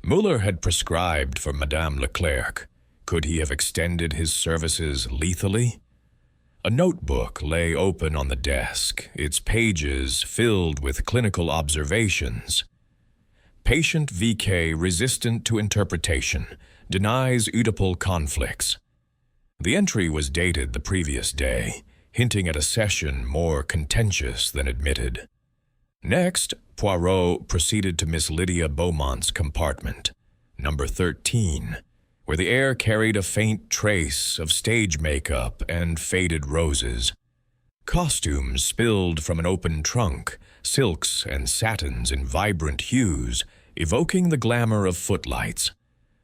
Müller had prescribed for Madame Leclerc. Could he have extended his services lethally? A notebook lay open on the desk, its pages filled with clinical observations. Patient VK resistant to interpretation, denies Oedipal conflicts. The entry was dated the previous day, hinting at a session more contentious than admitted. Next, Poirot proceeded to Miss Lydia Beaumont's compartment, number 13, where the air carried a faint trace of stage makeup and faded roses. Costumes spilled from an open trunk, silks and satins in vibrant hues, evoking the glamour of footlights.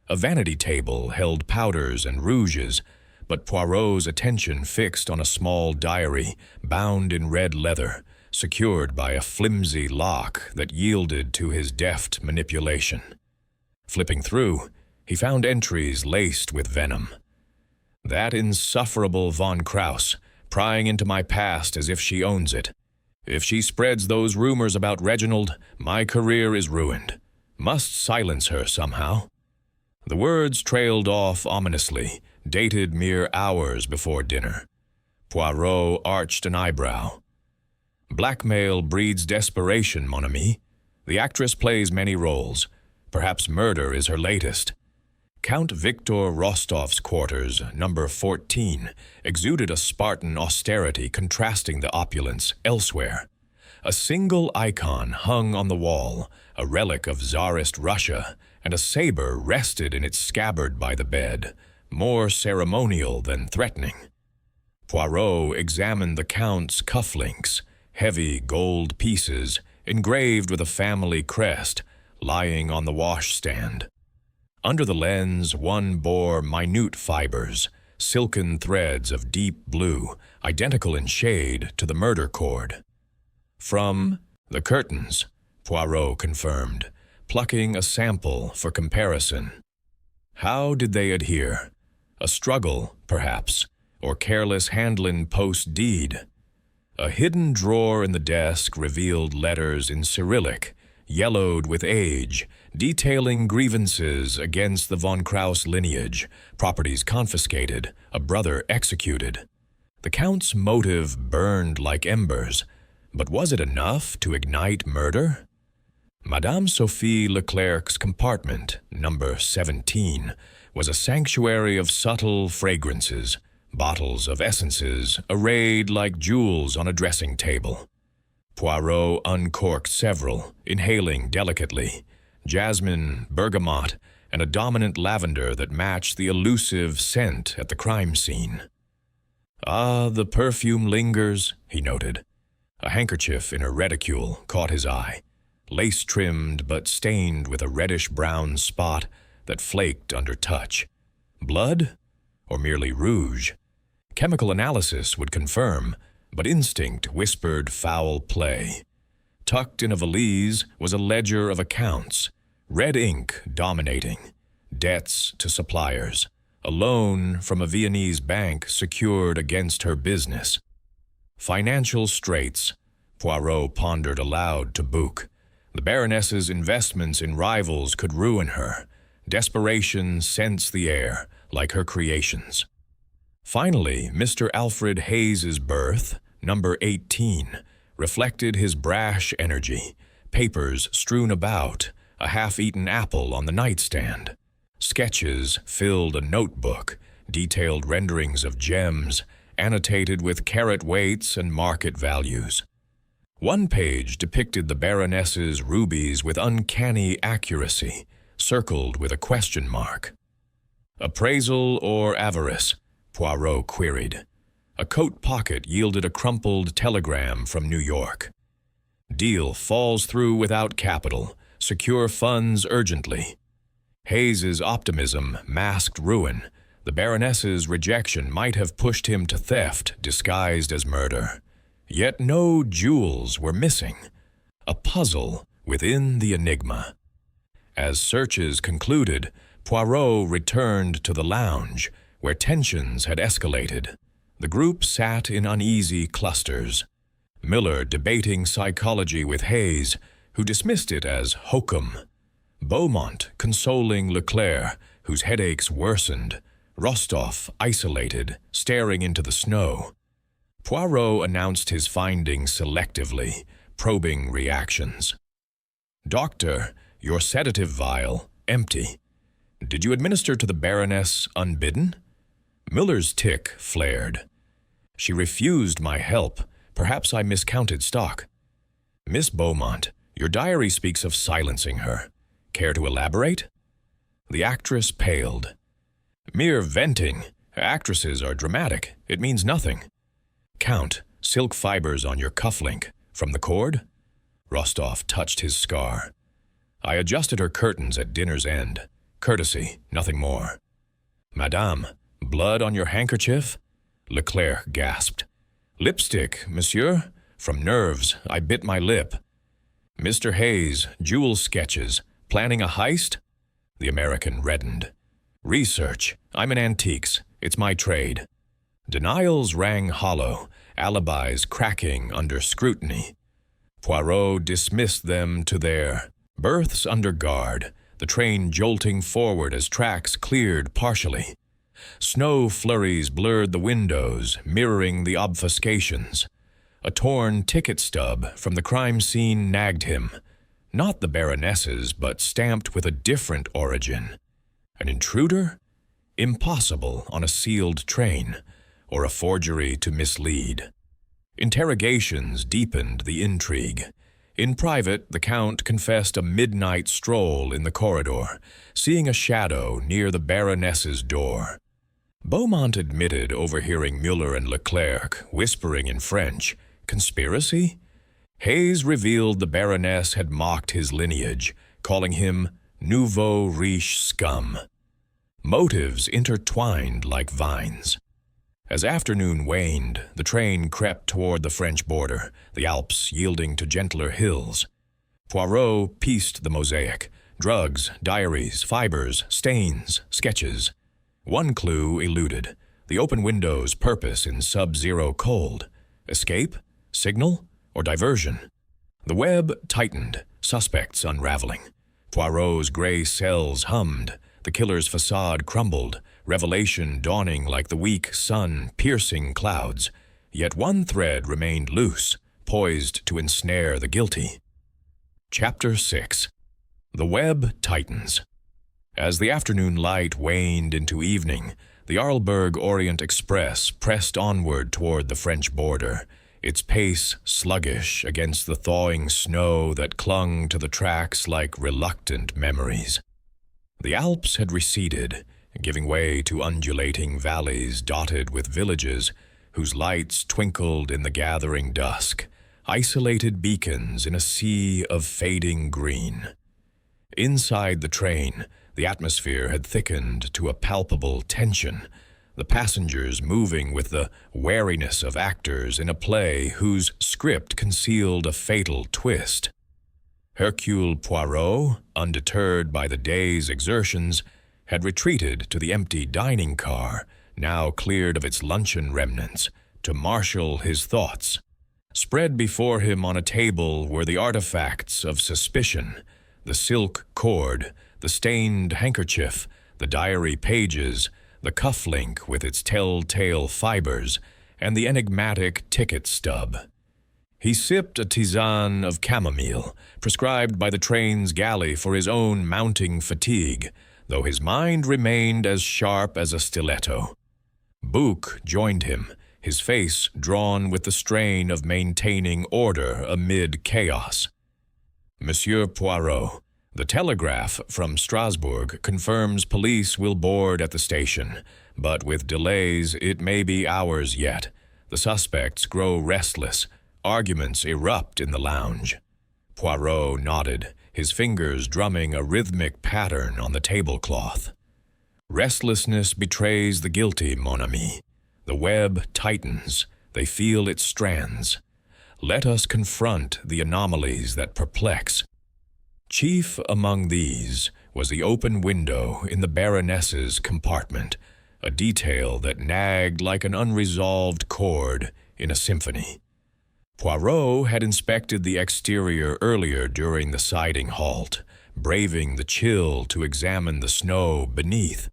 A vanity table held powders and rouges, but Poirot's attention fixed on a small diary bound in red leather, secured by a flimsy lock that yielded to his deft manipulation. Flipping through, he found entries laced with venom. "That insufferable von Krauss, prying into my past as if she owns it. If she spreads those rumors about Reginald, my career is ruined. Must silence her somehow." The words trailed off ominously, dated mere hours before dinner. Poirot arched an eyebrow. "Blackmail breeds desperation, mon ami. The actress plays many roles. Perhaps murder is her latest." Count Victor Rostov's quarters, number 14, exuded a Spartan austerity contrasting the opulence elsewhere. A single icon hung on the wall, a relic of Tsarist Russia, and a saber rested in its scabbard by the bed, more ceremonial than threatening. Poirot examined the Count's cufflinks, heavy gold pieces, engraved with a family crest, lying on the washstand. Under the lens, one bore minute fibers, silken threads of deep blue, identical in shade to the murder cord. "From the curtains," Poirot confirmed, plucking a sample for comparison. How did they adhere? A struggle, perhaps, or careless handling post-deed? A hidden drawer in the desk revealed letters in Cyrillic, yellowed with age, detailing grievances against the von Krauss lineage, properties confiscated, a brother executed. The Count's motive burned like embers, but was it enough to ignite murder? Madame Sophie Leclerc's compartment, number 17, was a sanctuary of subtle fragrances, bottles of essences arrayed like jewels on a dressing table. Poirot uncorked several, inhaling delicately, jasmine, bergamot, and a dominant lavender that matched the elusive scent at the crime scene. "Ah, the perfume lingers," he noted. A handkerchief in her reticule caught his eye, lace-trimmed but stained with a reddish-brown spot that flaked under touch. Blood? Or merely rouge? Chemical analysis would confirm, but instinct whispered foul play. Tucked in a valise was a ledger of accounts, red ink dominating, debts to suppliers, a loan from a Viennese bank secured against her business. Financial straits, Poirot pondered aloud to Bouc. The Baroness's investments in rivals could ruin her. Desperation sensed the air, like her creations. Finally, Mr. Alfred Hayes's birth, number 18, reflected his brash energy, papers strewn about, a half-eaten apple on the nightstand. Sketches filled a notebook, detailed renderings of gems, annotated with carat weights and market values. One page depicted the Baroness's rubies with uncanny accuracy, circled with a question mark. "Appraisal or avarice?" Poirot queried. A coat pocket yielded a crumpled telegram from New York. "Deal falls through without capital. Secure funds urgently." Hayes's optimism masked ruin. The Baroness's rejection might have pushed him to theft disguised as murder. Yet no jewels were missing. A puzzle within the enigma. As searches concluded, Poirot returned to the lounge, where tensions had escalated. The group sat in uneasy clusters. Miller debating psychology with Hayes, who dismissed it as hokum. Beaumont consoling Leclerc, whose headaches worsened. Rostov isolated, staring into the snow. Poirot announced his findings selectively, probing reactions. "Doctor, your sedative vial, empty. Did you administer to the Baroness unbidden?" Miller's tic flared. "She refused my help. Perhaps I miscounted stock." "Miss Beaumont, your diary speaks of silencing her. Care to elaborate?" The actress paled. "Mere venting. Actresses are dramatic. It means nothing." "Count, silk fibers on your cufflink. From the cord?" Rostov touched his scar. "I adjusted her curtains at dinner's end. Courtesy, nothing more." "Madame, blood on your handkerchief?" Leclerc gasped. "Lipstick, monsieur. From nerves, I bit my lip." "Mr. Hayes, jewel sketches. Planning a heist?" The American reddened. "Research. I'm in antiques. It's my trade." Denials rang hollow, alibis cracking under scrutiny. Poirot dismissed them to their berths under guard, the train jolting forward as tracks cleared partially. Snow flurries blurred the windows, mirroring the obfuscations. A torn ticket stub from the crime scene nagged him. Not the Baroness's, but stamped with a different origin. An intruder? Impossible on a sealed train, or a forgery to mislead. Interrogations deepened the intrigue. In private, the Count confessed a midnight stroll in the corridor, seeing a shadow near the Baroness's door. Beaumont admitted overhearing Muller and Leclerc whispering in French. Conspiracy? Hayes revealed the Baroness had mocked his lineage, calling him nouveau riche scum. Motives intertwined like vines. As afternoon waned, the train crept toward the French border, the Alps yielding to gentler hills. Poirot pieced the mosaic: drugs, diaries, fibers, stains, sketches. One clue eluded: the open window's purpose in sub-zero cold. Escape? Signal? Or diversion? The web tightened, suspects unraveling. Poirot's gray cells hummed, the killer's facade crumbled, revelation dawning like the weak sun piercing clouds. Yet one thread remained loose, poised to ensnare the guilty. Chapter 6. The web tightens. As the afternoon light waned into evening, the Arlberg Orient Express pressed onward toward the French border, its pace sluggish against the thawing snow that clung to the tracks like reluctant memories. The Alps had receded, giving way to undulating valleys dotted with villages whose lights twinkled in the gathering dusk, isolated beacons in a sea of fading green. Inside the train, the atmosphere had thickened to a palpable tension, the passengers moving with the wariness of actors in a play whose script concealed a fatal twist. Hercule Poirot, undeterred by the day's exertions, had retreated to the empty dining car, now cleared of its luncheon remnants, to marshal his thoughts. Spread before him on a table were the artifacts of suspicion: the silk cord, the stained handkerchief, the diary pages, the cufflink with its telltale fibers, and the enigmatic ticket stub. He sipped a tisane of chamomile, prescribed by the train's galley for his own mounting fatigue, though his mind remained as sharp as a stiletto. Bouc joined him, his face drawn with the strain of maintaining order amid chaos. Monsieur Poirot, the telegraph from Strasbourg confirms police will board at the station, but with delays it may be hours yet. The suspects grow restless. Arguments erupt in the lounge. Poirot nodded, his fingers drumming a rhythmic pattern on the tablecloth. Restlessness betrays the guilty, mon ami. The web tightens. They feel its strands. Let us confront the anomalies that perplex. Chief among these was the open window in the Baroness's compartment, a detail that nagged like an unresolved chord in a symphony. Poirot had inspected the exterior earlier during the siding halt, braving the chill to examine the snow beneath.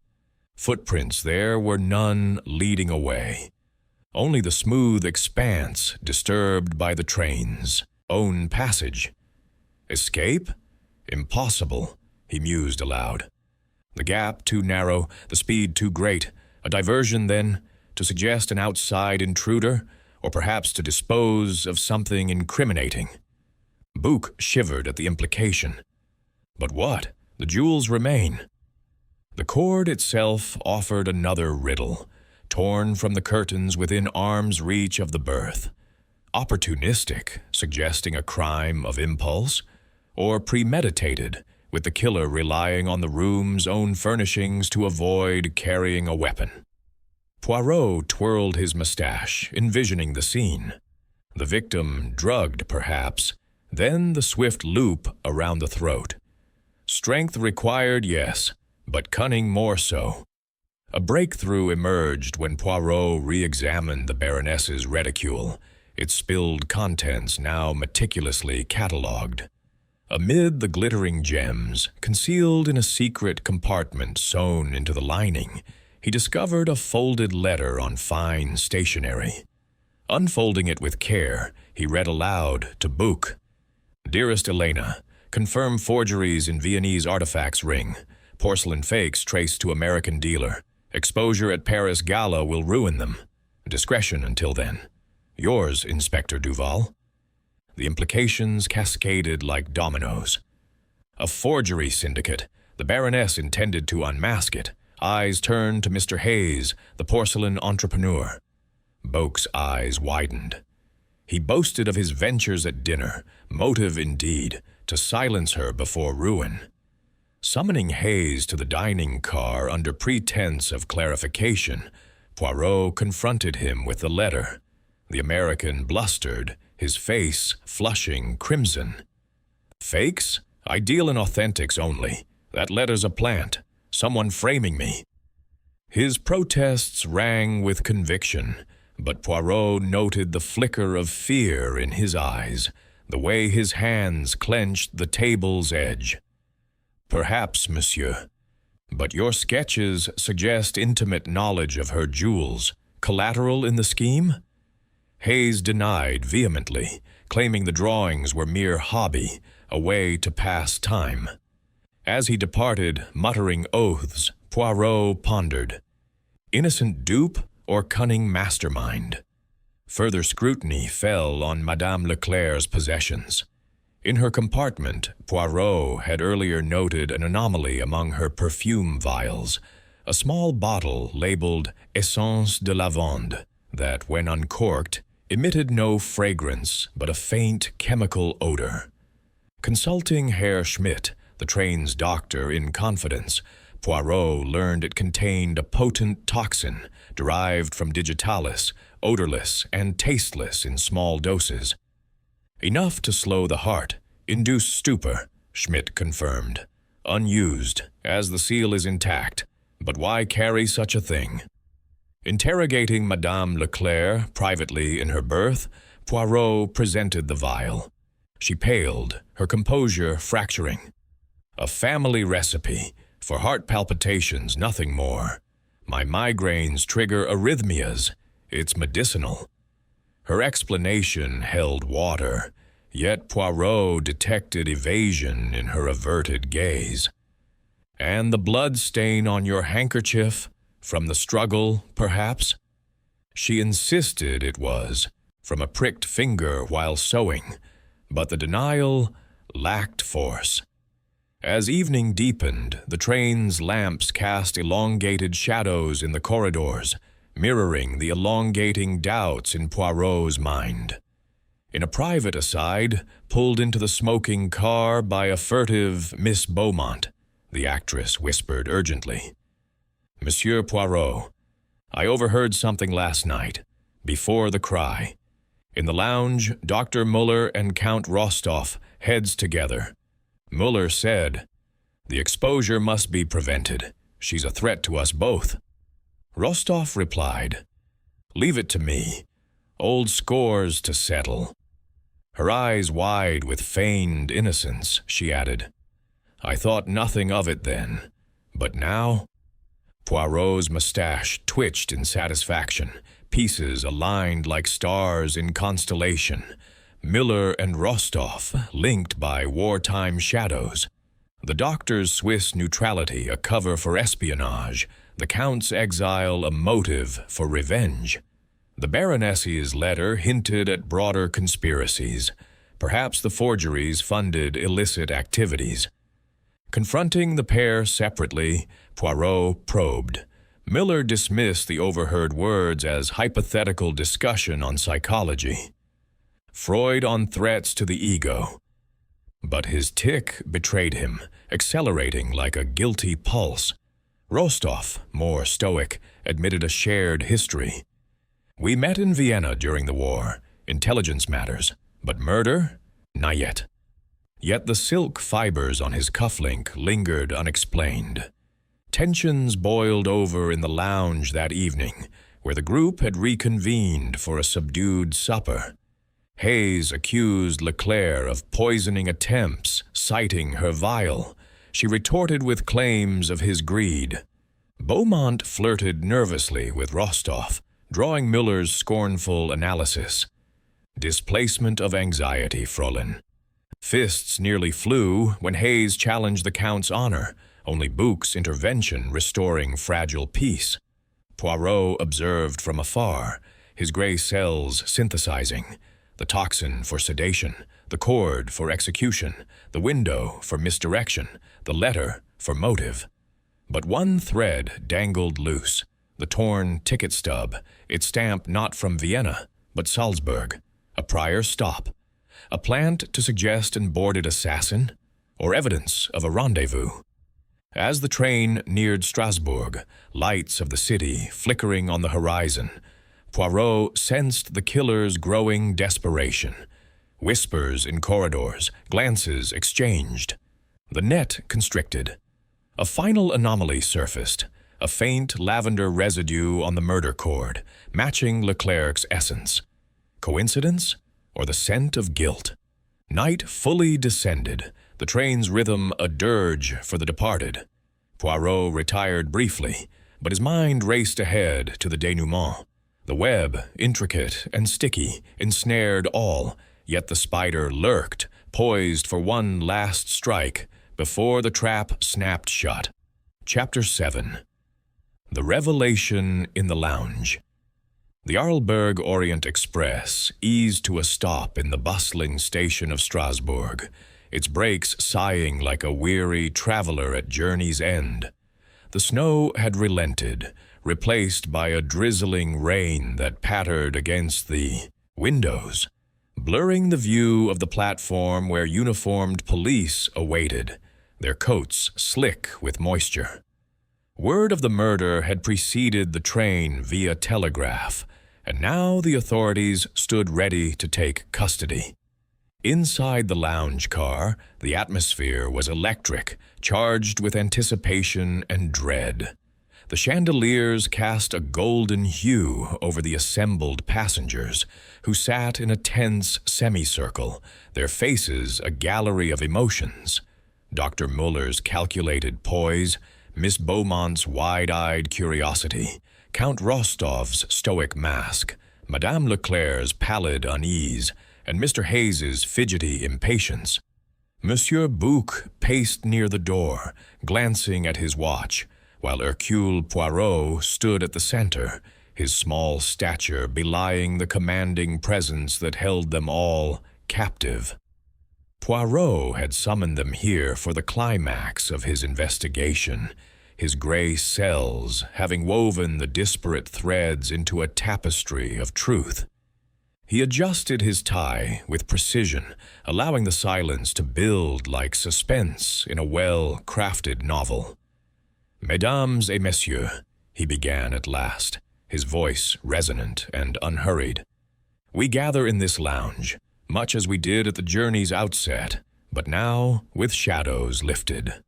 Footprints there were none leading away. Only the smooth expanse disturbed by the train's own passage. Escape? Impossible, he mused aloud. The gap too narrow, the speed too great. A diversion, then, to suggest an outside intruder, or perhaps to dispose of something incriminating. Bouc shivered at the implication. But what? The jewels remain. The cord itself offered another riddle, torn from the curtains within arm's reach of the berth. Opportunistic, suggesting a crime of impulse, or premeditated, with the killer relying on the room's own furnishings to avoid carrying a weapon. Poirot twirled his mustache, envisioning the scene. The victim drugged, perhaps, then the swift loop around the throat. Strength required, yes, but cunning more so. A breakthrough emerged when Poirot re-examined the Baroness's reticule, its spilled contents now meticulously catalogued. Amid the glittering gems, concealed in a secret compartment sewn into the lining, he discovered a folded letter on fine stationery. Unfolding it with care, he read aloud to Bouc. Dearest Elena, confirm forgeries in Viennese artifacts ring. Porcelain fakes traced to American dealer. Exposure at Paris Gala will ruin them. Discretion until then. Yours, Inspector Duval. The implications cascaded like dominoes. A forgery syndicate. The Baroness intended to unmask it. Eyes turned to Mr. Hayes, the porcelain entrepreneur. Bouc's eyes widened. He boasted of his ventures at dinner, motive indeed, to silence her before ruin. Summoning Hayes to the dining car under pretense of clarification, Poirot confronted him with the letter. The American blustered, his face flushing crimson. Fakes? I deal in authentics only. That letter's a plant. Someone framing me. His protests rang with conviction, but Poirot noted the flicker of fear in his eyes, the way his hands clenched the table's edge. Perhaps, monsieur, but your sketches suggest intimate knowledge of her jewels. Collateral in the scheme? Hayes denied vehemently, claiming the drawings were mere hobby, a way to pass time. As he departed, muttering oaths, Poirot pondered. Innocent dupe or cunning mastermind? Further scrutiny fell on Madame Leclerc's possessions. In her compartment, Poirot had earlier noted an anomaly among her perfume vials, a small bottle labeled Essence de Lavande that, when uncorked, emitted no fragrance but a faint chemical odor. Consulting Herr Schmidt, the train's doctor, in confidence, Poirot learned it contained a potent toxin derived from digitalis, odorless and tasteless in small doses. Enough to slow the heart, induce stupor, Schmidt confirmed. Unused, as the seal is intact, but why carry such a thing? Interrogating Madame Leclerc privately in her berth, Poirot presented the vial. She paled, her composure fracturing. A family recipe, for heart palpitations, nothing more. My migraines trigger arrhythmias. It's medicinal. Her explanation held water, yet Poirot detected evasion in her averted gaze. And the blood stain on your handkerchief, from the struggle, perhaps? She insisted it was, from a pricked finger while sewing, but the denial lacked force. As evening deepened, the train's lamps cast elongated shadows in the corridors, mirroring the elongating doubts in Poirot's mind. In a private aside, pulled into the smoking car by a furtive Miss Beaumont, the actress whispered urgently, "Monsieur Poirot, I overheard something last night, before the cry. In the lounge, Dr. Muller and Count Rostov, heads together. Muller said, 'The exposure must be prevented. She's a threat to us both.' Rostov replied, 'Leave it to me. Old scores to settle.' Her eyes wide with feigned innocence, she added, 'I thought nothing of it then, but now?' Poirot's mustache twitched in satisfaction, pieces aligned like stars in constellation, Miller and Rostov linked by wartime shadows. The doctor's Swiss neutrality a cover for espionage, the Count's exile a motive for revenge. The Baroness's letter hinted at broader conspiracies. Perhaps the forgeries funded illicit activities. Confronting the pair separately, Poirot probed. Miller dismissed the overheard words as hypothetical discussion on psychology. Freud on threats to the ego. But his tic betrayed him, accelerating like a guilty pulse. Rostov, more stoic, admitted a shared history. "We met in Vienna during the war, intelligence matters, but murder? Not yet." Yet the silk fibers on his cufflink lingered unexplained. Tensions boiled over in the lounge that evening, where the group had reconvened for a subdued supper. Hayes accused Leclerc of poisoning attempts, citing her vial. She retorted with claims of his greed. Beaumont flirted nervously with Rostov, drawing Miller's scornful analysis. "Displacement of anxiety, Fräulein." Fists nearly flew when Hayes challenged the Count's honor, only Buch's intervention restoring fragile peace. Poirot observed from afar, his gray cells synthesizing, the toxin for sedation, the cord for execution, the window for misdirection, the letter for motive. But one thread dangled loose, the torn ticket stub, its stamp not from Vienna, but Salzburg, a prior stop, a plant to suggest an boarded assassin, or evidence of a rendezvous. As the train neared Strasbourg, lights of the city flickering on the horizon, Poirot sensed the killer's growing desperation. Whispers in corridors, glances exchanged. The net constricted. A final anomaly surfaced, a faint lavender residue on the murder cord, matching Leclerc's essence. Coincidence, or the scent of guilt? Night fully descended, the train's rhythm a dirge for the departed. Poirot retired briefly, but his mind raced ahead to the denouement. The web, intricate and sticky, ensnared all, yet the spider lurked, poised for one last strike, before the trap snapped shut. Chapter 7. The Revelation in the Lounge. The Arlberg Orient Express eased to a stop in the bustling station of Strasbourg, its brakes sighing like a weary traveler at journey's end. The snow had relented, replaced by a drizzling rain that pattered against the windows, blurring the view of the platform where uniformed police awaited, their coats slick with moisture. Word of the murder had preceded the train via telegraph, and now the authorities stood ready to take custody. Inside the lounge car, the atmosphere was electric, charged with anticipation and dread. The chandeliers cast a golden hue over the assembled passengers, who sat in a tense semicircle, their faces a gallery of emotions. Dr. Muller's calculated poise, Miss Beaumont's wide-eyed curiosity, Count Rostov's stoic mask, Madame Leclerc's pallid unease, and Mr. Hayes's fidgety impatience. Monsieur Buch paced near the door, glancing at his watch, while Hercule Poirot stood at the center, his small stature belying the commanding presence that held them all captive. Poirot had summoned them here for the climax of his investigation, his gray cells having woven the disparate threads into a tapestry of truth. He adjusted his tie with precision, allowing the silence to build like suspense in a well-crafted novel. "Mesdames et messieurs," he began at last, his voice resonant and unhurried. "We gather in this lounge, much as we did at the journey's outset, but now with shadows lifted.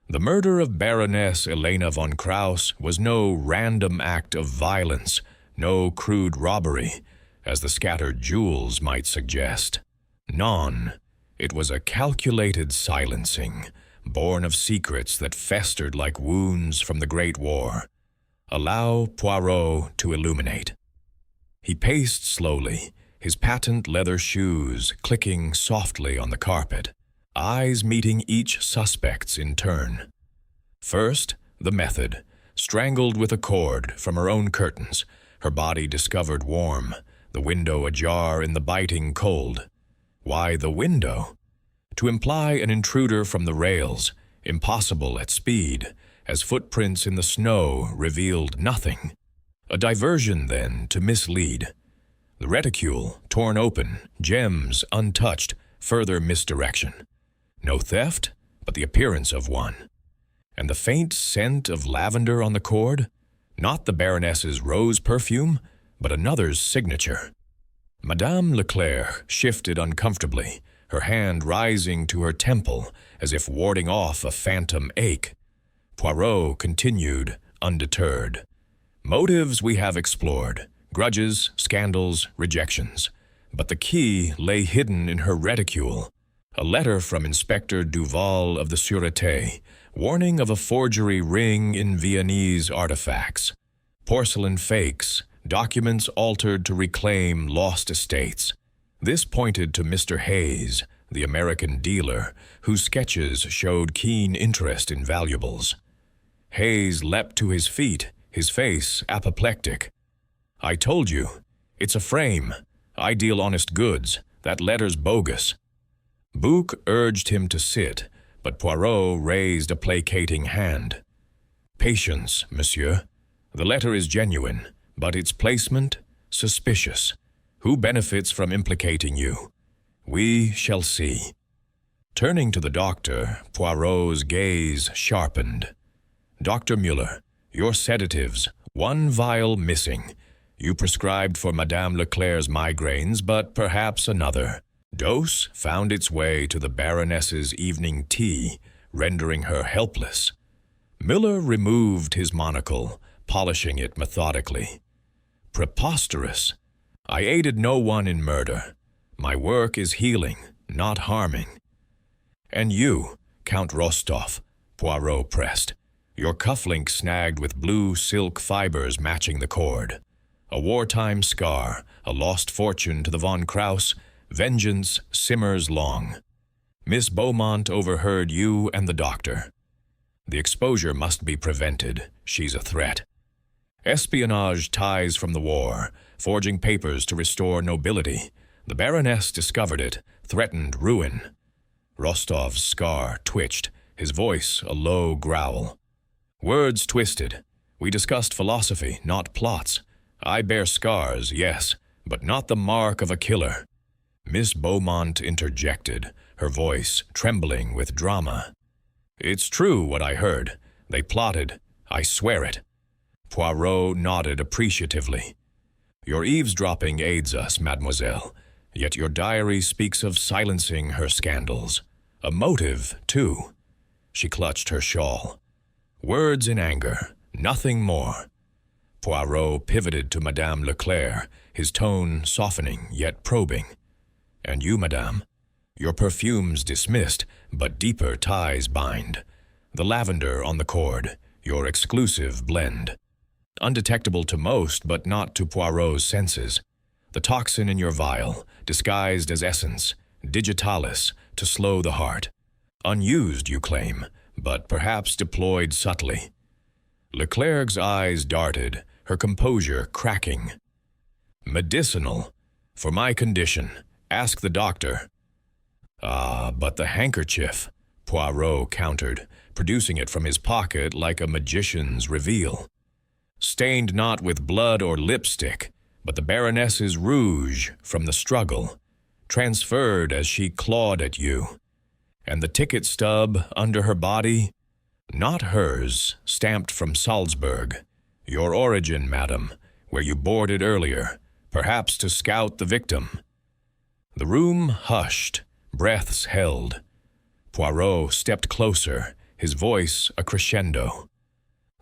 The murder of Baroness Elena von Krauss was no random act of violence, no crude robbery, as the scattered jewels might suggest. Non, it was a calculated silencing, born of secrets that festered like wounds from the Great War. Allow Poirot to illuminate." He paced slowly, his patent leather shoes clicking softly on the carpet, eyes meeting each suspect's in turn. First, the method, strangled with a cord from her own curtains, her body discovered warm, the window ajar in the biting cold. Why the window? To imply an intruder from the rails, impossible at speed, as footprints in the snow revealed nothing. A diversion, then, to mislead. The reticule, torn open, gems untouched, further misdirection. No theft, but the appearance of one. And the faint scent of lavender on the cord? Not the Baroness's rose perfume, but another's signature. Madame Leclerc shifted uncomfortably, her hand rising to her temple as if warding off a phantom ache. Poirot continued, undeterred. "Motives we have explored, grudges, scandals, rejections. But the key lay hidden in her reticule. A letter from Inspector Duval of the Sûreté, warning of a forgery ring in Viennese artifacts. Porcelain fakes, documents altered to reclaim lost estates. This pointed to Mr. Hayes, the American dealer, whose sketches showed keen interest in valuables. Hayes leapt to his feet, his face apoplectic. "I told you, it's a frame. I deal honest goods. That letter's bogus." Bouc urged him to sit, but Poirot raised a placating hand. "Patience, monsieur. The letter is genuine, but its placement suspicious. Who benefits from implicating you? We shall see." Turning to the doctor, Poirot's gaze sharpened. "Dr. Muller, your sedatives, one vial missing. You prescribed for Madame Leclerc's migraines, but perhaps another. Dose found its way to the Baroness's evening tea, rendering her helpless." Miller removed his monocle, polishing it methodically. "Preposterous. I aided no one in murder. My work is healing, not harming." "And you, Count Rostov," Poirot pressed. "Your cufflink snagged with blue silk fibers matching the cord. A wartime scar, a lost fortune to the von Krauss, vengeance simmers long. Miss Beaumont overheard you and the doctor. The exposure must be prevented. She's a threat. Espionage ties from the war, forging papers to restore nobility. The Baroness discovered it, threatened ruin." Rostov's scar twitched, his voice a low growl. "Words twisted. We discussed philosophy, not plots. I bear scars, yes, but not the mark of a killer." Miss Beaumont interjected, her voice trembling with drama. "It's true what I heard. They plotted. I swear it." Poirot nodded appreciatively. "Your eavesdropping aids us, mademoiselle, yet your diary speaks of silencing her scandals. A motive, too." She clutched her shawl. "Words in anger, nothing more." Poirot pivoted to Madame Leclerc, his tone softening yet probing. "And you, madame? Your perfumes dismissed, but deeper ties bind. The lavender on the cord, your exclusive blend. Undetectable to most, but not to Poirot's senses. The toxin in your vial, disguised as essence, digitalis, to slow the heart. Unused, you claim, but perhaps deployed subtly." Leclerc's eyes darted, her composure cracking. "Medicinal. For my condition. Ask the doctor." "Ah, but the handkerchief," Poirot countered, producing it from his pocket like a magician's reveal. "Stained not with blood or lipstick, but the Baroness's rouge from the struggle, transferred as she clawed at you. And the ticket stub under her body, not hers, stamped from Salzburg, your origin, madam, where you boarded earlier, perhaps to scout the victim." The room hushed, breaths held. Poirot stepped closer, his voice a crescendo.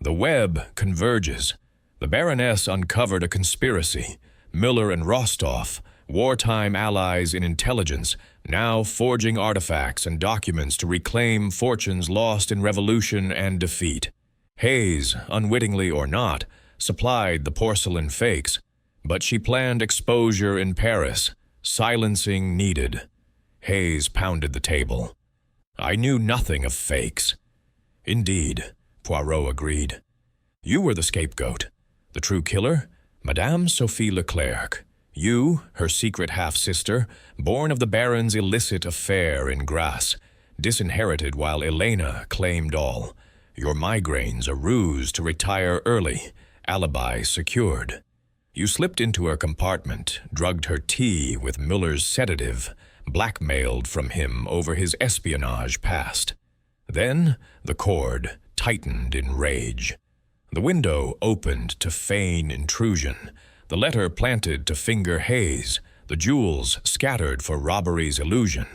"The web converges. The Baroness uncovered a conspiracy. Miller and Rostov, wartime allies in intelligence, now forging artifacts and documents to reclaim fortunes lost in revolution and defeat. Hayes, unwittingly or not, supplied the porcelain fakes, but she planned exposure in Paris, silencing needed." Hayes pounded the table. "I knew nothing of fakes." "Indeed," Poirot agreed. "You were the scapegoat. The true killer, Madame Sophie Leclerc. You, her secret half-sister, born of the Baron's illicit affair in Grasse, disinherited while Elena claimed all. Your migraines a ruse to retire early, alibi secured. You slipped into her compartment, drugged her tea with Miller's sedative, blackmailed from him over his espionage past. Then the cord tightened in rage. The window opened to feign intrusion, the letter planted to finger Hayes, the jewels scattered for robbery's illusion.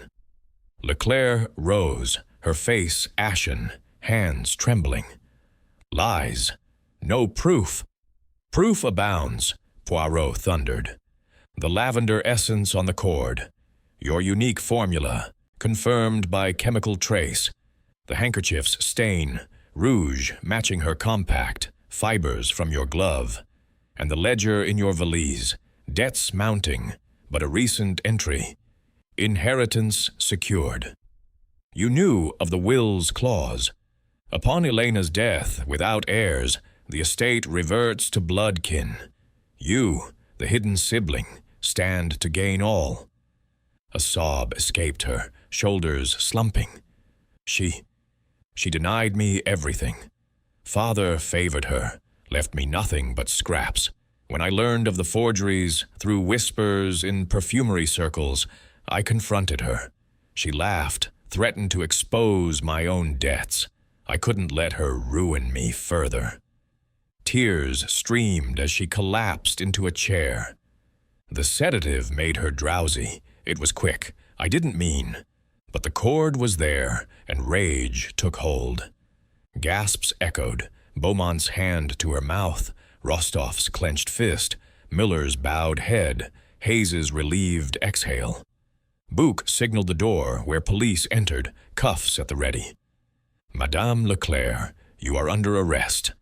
Leclerc rose, her face ashen, hands trembling. "Lies. No proof." "Proof abounds," Poirot thundered. "The lavender essence on the cord. Your unique formula, confirmed by chemical trace. The handkerchief's stain, rouge matching her compact, fibers from your glove. And the ledger in your valise, debts mounting, but a recent entry. Inheritance secured. You knew of the will's clause. Upon Elena's death, without heirs, the estate reverts to bloodkin. You, the hidden sibling, stand to gain all." A sob escaped her, shoulders slumping. She denied me everything. Father favored her, left me nothing but scraps. When I learned of the forgeries, through whispers in perfumery circles, I confronted her. She laughed, threatened to expose my own debts. I couldn't let her ruin me further. Tears streamed as she collapsed into a chair. The sedative made her drowsy. It was quick. I didn't mean. But the cord was there, and rage took hold. Gasps echoed, Beaumont's hand to her mouth, Rostov's clenched fist, Miller's bowed head, Hayes's relieved exhale. Bouc signaled the door where police entered, cuffs at the ready. "Madame Leclerc, you are under arrest,"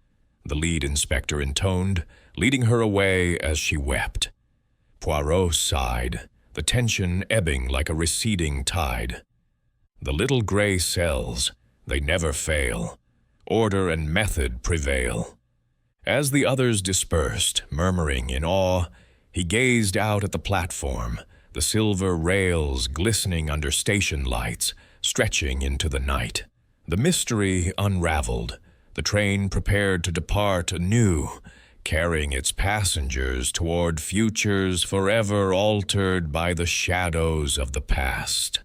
the lead inspector intoned, leading her away as she wept. Poirot sighed, the tension ebbing like a receding tide. The little gray cells, they never fail. Order and method prevail. As the others dispersed, murmuring in awe, he gazed out at the platform, the silver rails glistening under station lights, stretching into the night. The mystery unraveled, the train prepared to depart anew, carrying its passengers toward futures forever altered by the shadows of the past.